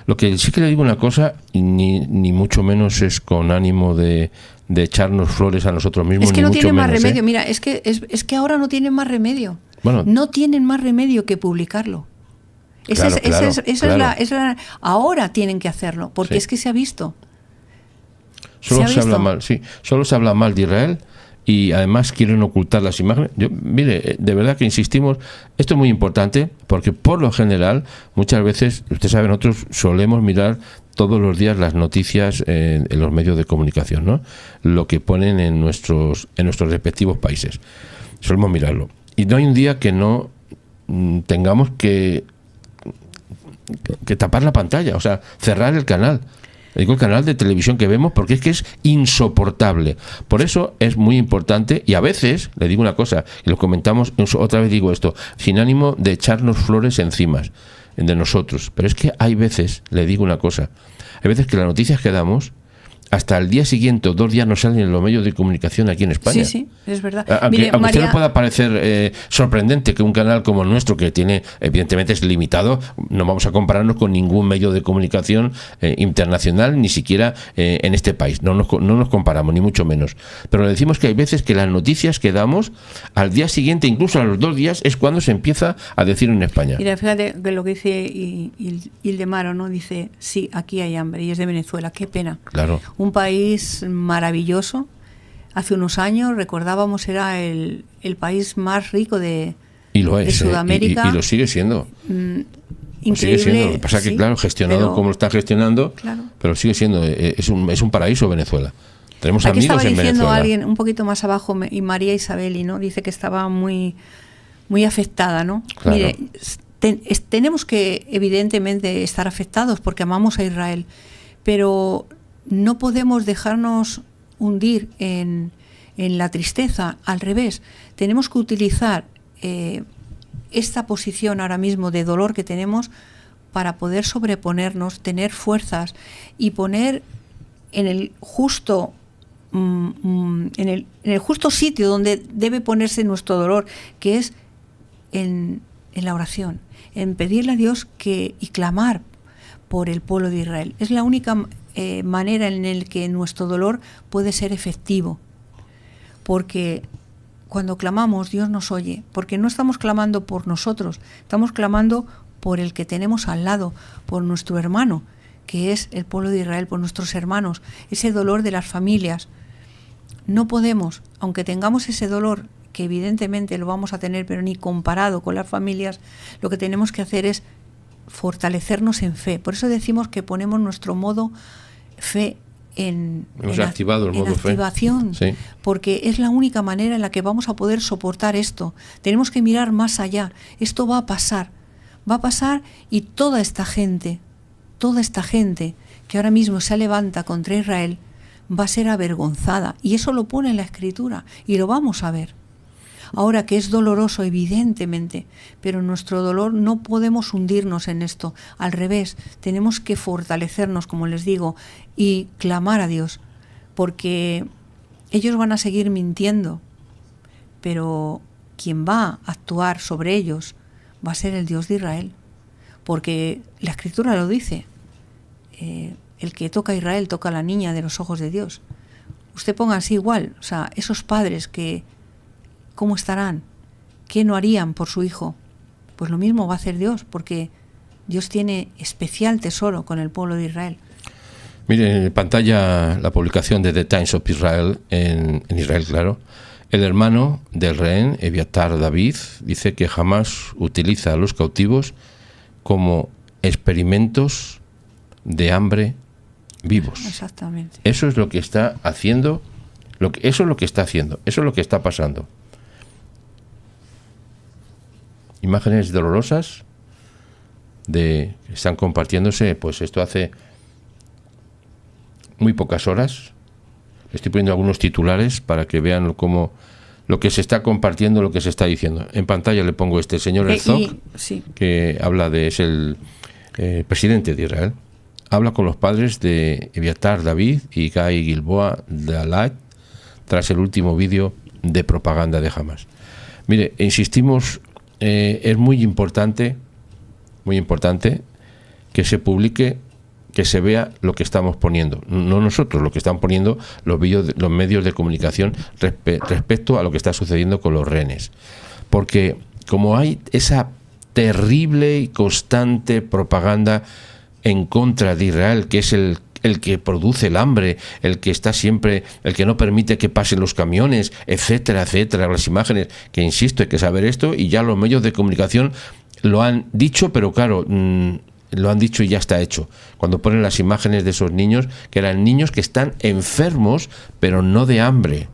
Lo que sí que le digo una cosa, ni mucho menos es con ánimo de echarnos flores a nosotros mismos. Es que no tienen más remedio. ¿eh? Mira, es que ahora no tienen más remedio. Bueno, no tienen más remedio que publicarlo. Ahora tienen que hacerlo, porque es que se ha visto. Solo se habla mal de Israel, y además quieren ocultar las imágenes. Mire, de verdad que insistimos, esto es muy importante, porque por lo general, muchas veces, usted sabe, nosotros solemos mirar todos los días las noticias en los medios de comunicación, ¿no? Lo que ponen en nuestros respectivos países. Solemos mirarlo. Y no hay un día que no tengamos que tapar la pantalla, o sea, cerrar el canal. Digo, el canal de televisión que vemos, porque es que es insoportable. Por eso es muy importante, y a veces, le digo una cosa, y lo comentamos, otra vez digo esto, sin ánimo de echarnos flores encima de nosotros, pero es que hay veces, le digo una cosa, hay veces que las noticias que damos, hasta el día siguiente o 2 días no salen en los medios de comunicación aquí en España. Sí, es verdad. Aunque usted le pueda parecer sorprendente que un canal como el nuestro, que tiene, evidentemente es limitado, no vamos a compararnos con ningún medio de comunicación internacional, ni siquiera en este país. No nos comparamos, ni mucho menos. Pero le decimos que hay veces que las noticias que damos, al día siguiente, incluso a los 2 días, es cuando se empieza a decir en España. Mira, fíjate que lo que dice Ildemaro, ¿no? Dice, sí, aquí hay hambre, y es de Venezuela. Qué pena. Claro. Un país maravilloso. Hace unos años recordábamos era el país más rico de Sudamérica. Y lo sigue siendo. Increíble. Sigue siendo. Lo que pasa es que, claro, gestionado como lo está gestionando, claro, pero sigue siendo, es un paraíso Venezuela. Tenemos Aquí amigos en Venezuela. Estaba diciendo alguien un poquito más abajo, y María Isabeli, ¿no? Dice que estaba muy, muy afectada, ¿no? Claro. Mire, tenemos que evidentemente estar afectados porque amamos a Israel, pero no podemos dejarnos hundir en la tristeza. Al revés, tenemos que utilizar esta posición ahora mismo de dolor que tenemos para poder sobreponernos, tener fuerzas y poner en el justo en el justo sitio donde debe ponerse nuestro dolor, que es en la oración, en pedirle a Dios y clamar por el pueblo de Israel. Es la única manera en la que nuestro dolor puede ser efectivo, porque cuando clamamos Dios nos oye, porque no estamos clamando por nosotros, estamos clamando por el que tenemos al lado, por nuestro hermano, que es el pueblo de Israel, por nuestros hermanos, ese dolor de las familias. No podemos, aunque tengamos ese dolor, que evidentemente lo vamos a tener, pero ni comparado con las familias, lo que tenemos que hacer es fortalecernos en fe. Por eso decimos que ponemos nuestro modo fe en activación, sí, porque es la única manera en la que vamos a poder soportar esto. Tenemos que mirar más allá. Esto va a pasar y toda esta gente que ahora mismo se levanta contra Israel va a ser avergonzada, y eso lo pone en la Escritura y lo vamos a ver. Ahora, que es doloroso, evidentemente, pero nuestro dolor no podemos hundirnos en esto. Al revés, tenemos que fortalecernos, como les digo, y clamar a Dios, porque ellos van a seguir mintiendo, pero quien va a actuar sobre ellos va a ser el Dios de Israel, porque la Escritura lo dice, el que toca a Israel toca a la niña de los ojos de Dios. Usted ponga así igual, o sea, esos padres que, ¿cómo estarán? ¿Qué no harían por su hijo? Pues lo mismo va a hacer Dios, porque Dios tiene especial tesoro con el pueblo de Israel. Miren en pantalla la publicación de The Times of Israel, en Israel, claro. El hermano del rehén, Eviatar David, dice que Hamás utiliza a los cautivos como experimentos de hambre vivos. Exactamente. Eso es lo que está haciendo, eso es lo que está haciendo, eso es lo que está pasando. Imágenes dolorosas que están compartiéndose, pues esto hace muy pocas horas. Estoy poniendo algunos titulares para que vean cómo lo que se está compartiendo, lo que se está diciendo. En pantalla le pongo el señor Herzog, sí, que habla es el presidente de Israel. Habla con los padres de Eviatar David y Guy Gilboa Dalat tras el último vídeo de propaganda de Hamás. Mire, insistimos, es muy importante que se publique, que se vea lo que estamos poniendo, no nosotros, lo que están poniendo los medios de comunicación respecto a lo que está sucediendo con los rehenes. Porque como hay esa terrible y constante propaganda en contra de Israel, que es el que produce el hambre, el que está siempre, el que no permite que pasen los camiones, etcétera, etcétera, las imágenes, que insisto, hay que saber esto, y ya los medios de comunicación lo han dicho, pero claro, lo han dicho y ya está hecho. Cuando ponen las imágenes de esos niños, que eran niños que están enfermos, pero no de hambre.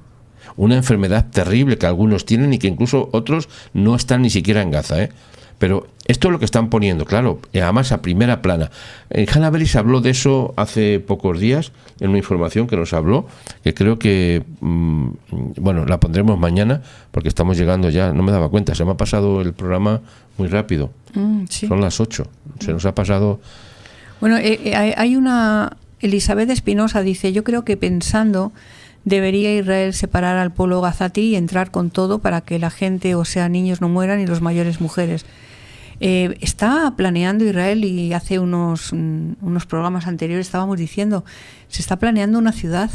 Una enfermedad terrible que algunos tienen y que incluso otros no están ni siquiera en Gaza, Pero esto es lo que están poniendo, claro, además a primera plana. Hannah Berry se habló de eso hace pocos días, en una información que nos habló, que creo que, bueno, la pondremos mañana, porque estamos llegando ya, no me daba cuenta, se me ha pasado el programa muy rápido. Sí. Son las 8, se nos ha pasado. Bueno, hay una, Elizabeth Espinosa dice, yo creo que pensando debería Israel separar al pueblo gazatí y entrar con todo para que la gente, o sea, niños no mueran y los mayores mujeres. Está planeando Israel, y hace unos programas anteriores estábamos diciendo, se está planeando una ciudad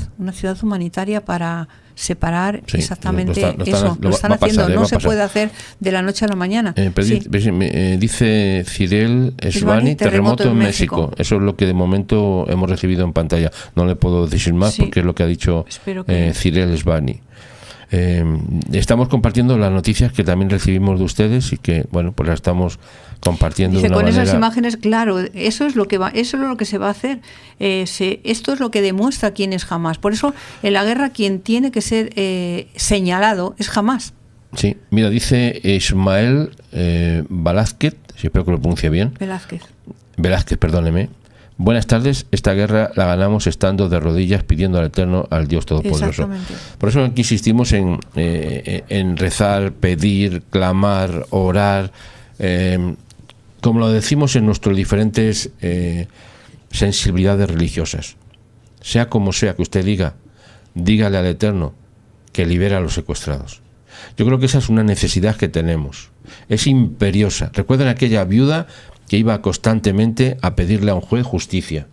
humanitaria para separar exactamente eso. Lo están haciendo, no se puede hacer de la noche a la mañana. Dice Cyril Esbani, terremoto en México. Eso es lo que de momento hemos recibido en pantalla. No le puedo decir más porque es lo que ha dicho Cyril Esbani. Estamos compartiendo las noticias que también recibimos de ustedes y que, bueno, pues las estamos compartiendo. Dice, de una con manera... esas imágenes, claro, eso es lo que se va a hacer. Esto es lo que demuestra quién es Hamás. Por eso, en la guerra, quien tiene que ser señalado es Hamás. Sí, mira, dice Ismael Velázquez, espero que lo pronuncie bien. Velázquez, perdóneme. Buenas tardes, esta guerra la ganamos estando de rodillas pidiendo al Eterno, al Dios Todopoderoso. Por eso aquí insistimos en rezar, pedir, clamar, orar, como lo decimos en nuestras diferentes sensibilidades religiosas. Sea como sea que usted dígale al Eterno que libera a los secuestrados. Yo creo que esa es una necesidad que tenemos. Es imperiosa. Recuerden aquella viuda que iba constantemente a pedirle a un juez justicia.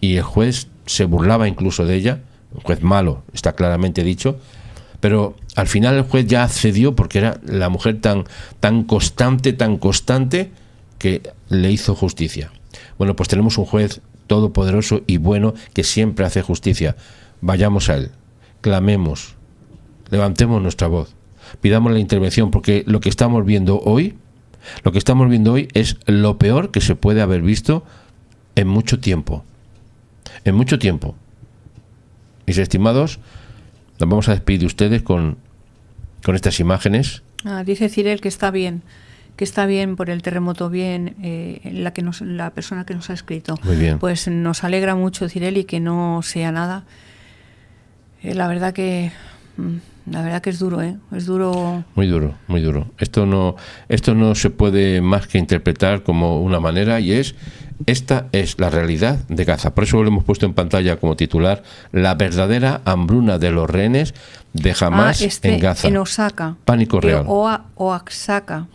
Y el juez se burlaba incluso de ella, un juez malo, está claramente dicho, pero al final el juez ya accedió porque era la mujer tan constante, que le hizo justicia. Bueno, pues tenemos un juez todopoderoso y bueno que siempre hace justicia. Vayamos a él, clamemos, levantemos nuestra voz, pidamos la intervención, porque lo que estamos viendo hoy es lo peor que se puede haber visto en mucho tiempo. En mucho tiempo. Mis estimados, nos vamos a despedir de ustedes con estas imágenes. Dice Cyril que está bien por el terremoto, bien, la persona que nos ha escrito. Muy bien. Pues nos alegra mucho, Cyril, y que no sea nada. La verdad que es duro, es duro. Muy duro, muy duro. Esto no se puede más que interpretar como una manera, y esta es la realidad de Gaza. Por eso lo hemos puesto en pantalla como titular: la verdadera hambruna de los rehenes, de Hamás en Gaza. En Osaka. Pánico real. Oaxaca.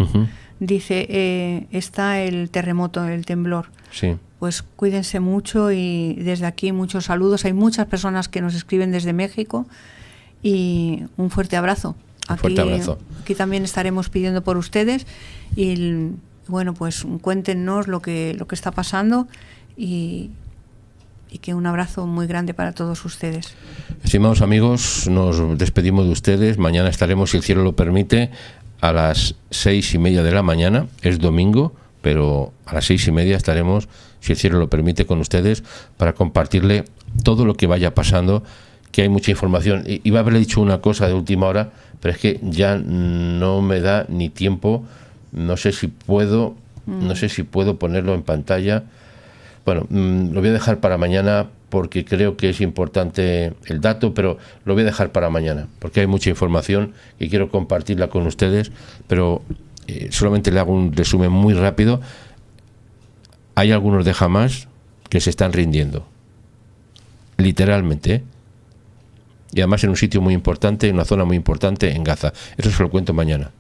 Dice, está el terremoto, el temblor. Sí. Pues cuídense mucho y desde aquí muchos saludos. Hay muchas personas que nos escriben desde México y un fuerte abrazo. Fuerte abrazo. Aquí también estaremos pidiendo por ustedes y bueno, pues cuéntenos lo que está pasando y que un abrazo muy grande para todos ustedes. Estimados amigos, nos despedimos de ustedes. Mañana estaremos, si el cielo lo permite, a las 6:30 de la mañana. Es domingo, pero a las 6:30 estaremos, si el cielo lo permite, con ustedes para compartirle todo lo que vaya pasando, que hay mucha información. Iba a haberle dicho una cosa de última hora, pero es que ya no me da ni tiempo. No sé si puedo ponerlo en pantalla. Bueno, lo voy a dejar para mañana porque creo que es importante el dato, pero lo voy a dejar para mañana porque hay mucha información y quiero compartirla con ustedes, pero solamente le hago un resumen muy rápido. Hay algunos de Hamás que se están rindiendo, literalmente, y además en un sitio muy importante, en una zona muy importante en Gaza. Eso se lo cuento mañana.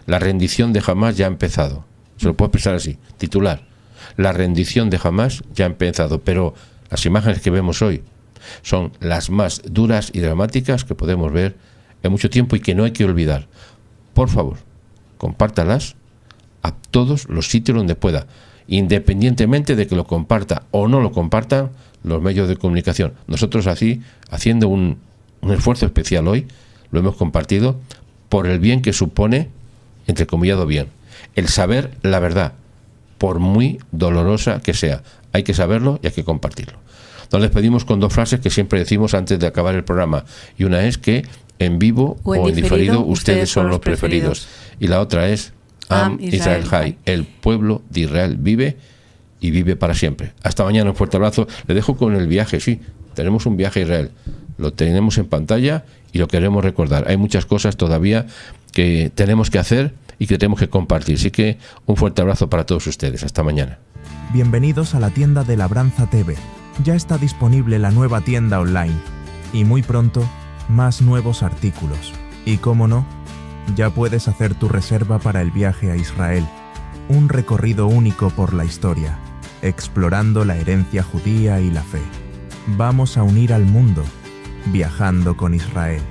La rendición de Hamás ya ha empezado. Se lo puedo expresar así, titular. La rendición de Hamás ya ha empezado, pero las imágenes que vemos hoy son las más duras y dramáticas que podemos ver en mucho tiempo y que no hay que olvidar. Por favor, compártalas a todos los sitios donde pueda, independientemente de que lo comparta o no lo compartan los medios de comunicación. Nosotros así, haciendo un esfuerzo especial hoy, lo hemos compartido por el bien que supone, entrecomillado bien, el saber la verdad, por muy dolorosa que sea. Hay que saberlo y hay que compartirlo. Nos despedimos con dos frases que siempre decimos antes de acabar el programa. Y una es que en vivo o en diferido ustedes son los preferidos. Y la otra es Am Israel Hay. El pueblo de Israel vive y vive para siempre. Hasta mañana, un fuerte abrazo. Le dejo con el viaje, sí. Tenemos un viaje a Israel. Lo tenemos en pantalla y lo queremos recordar. Hay muchas cosas todavía que tenemos que hacer y que tenemos que compartir. Así que un fuerte abrazo para todos ustedes. Hasta mañana. Bienvenidos a la tienda de Labranza TV. Ya está disponible la nueva tienda online. Y muy pronto, más nuevos artículos. Y cómo no, ya puedes hacer tu reserva para el viaje a Israel. Un recorrido único por la historia, explorando la herencia judía y la fe. Vamos a unir al mundo, viajando con Israel.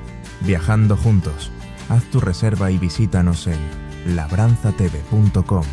Viajando juntos. Haz tu reserva y visítanos en labranzatv.com.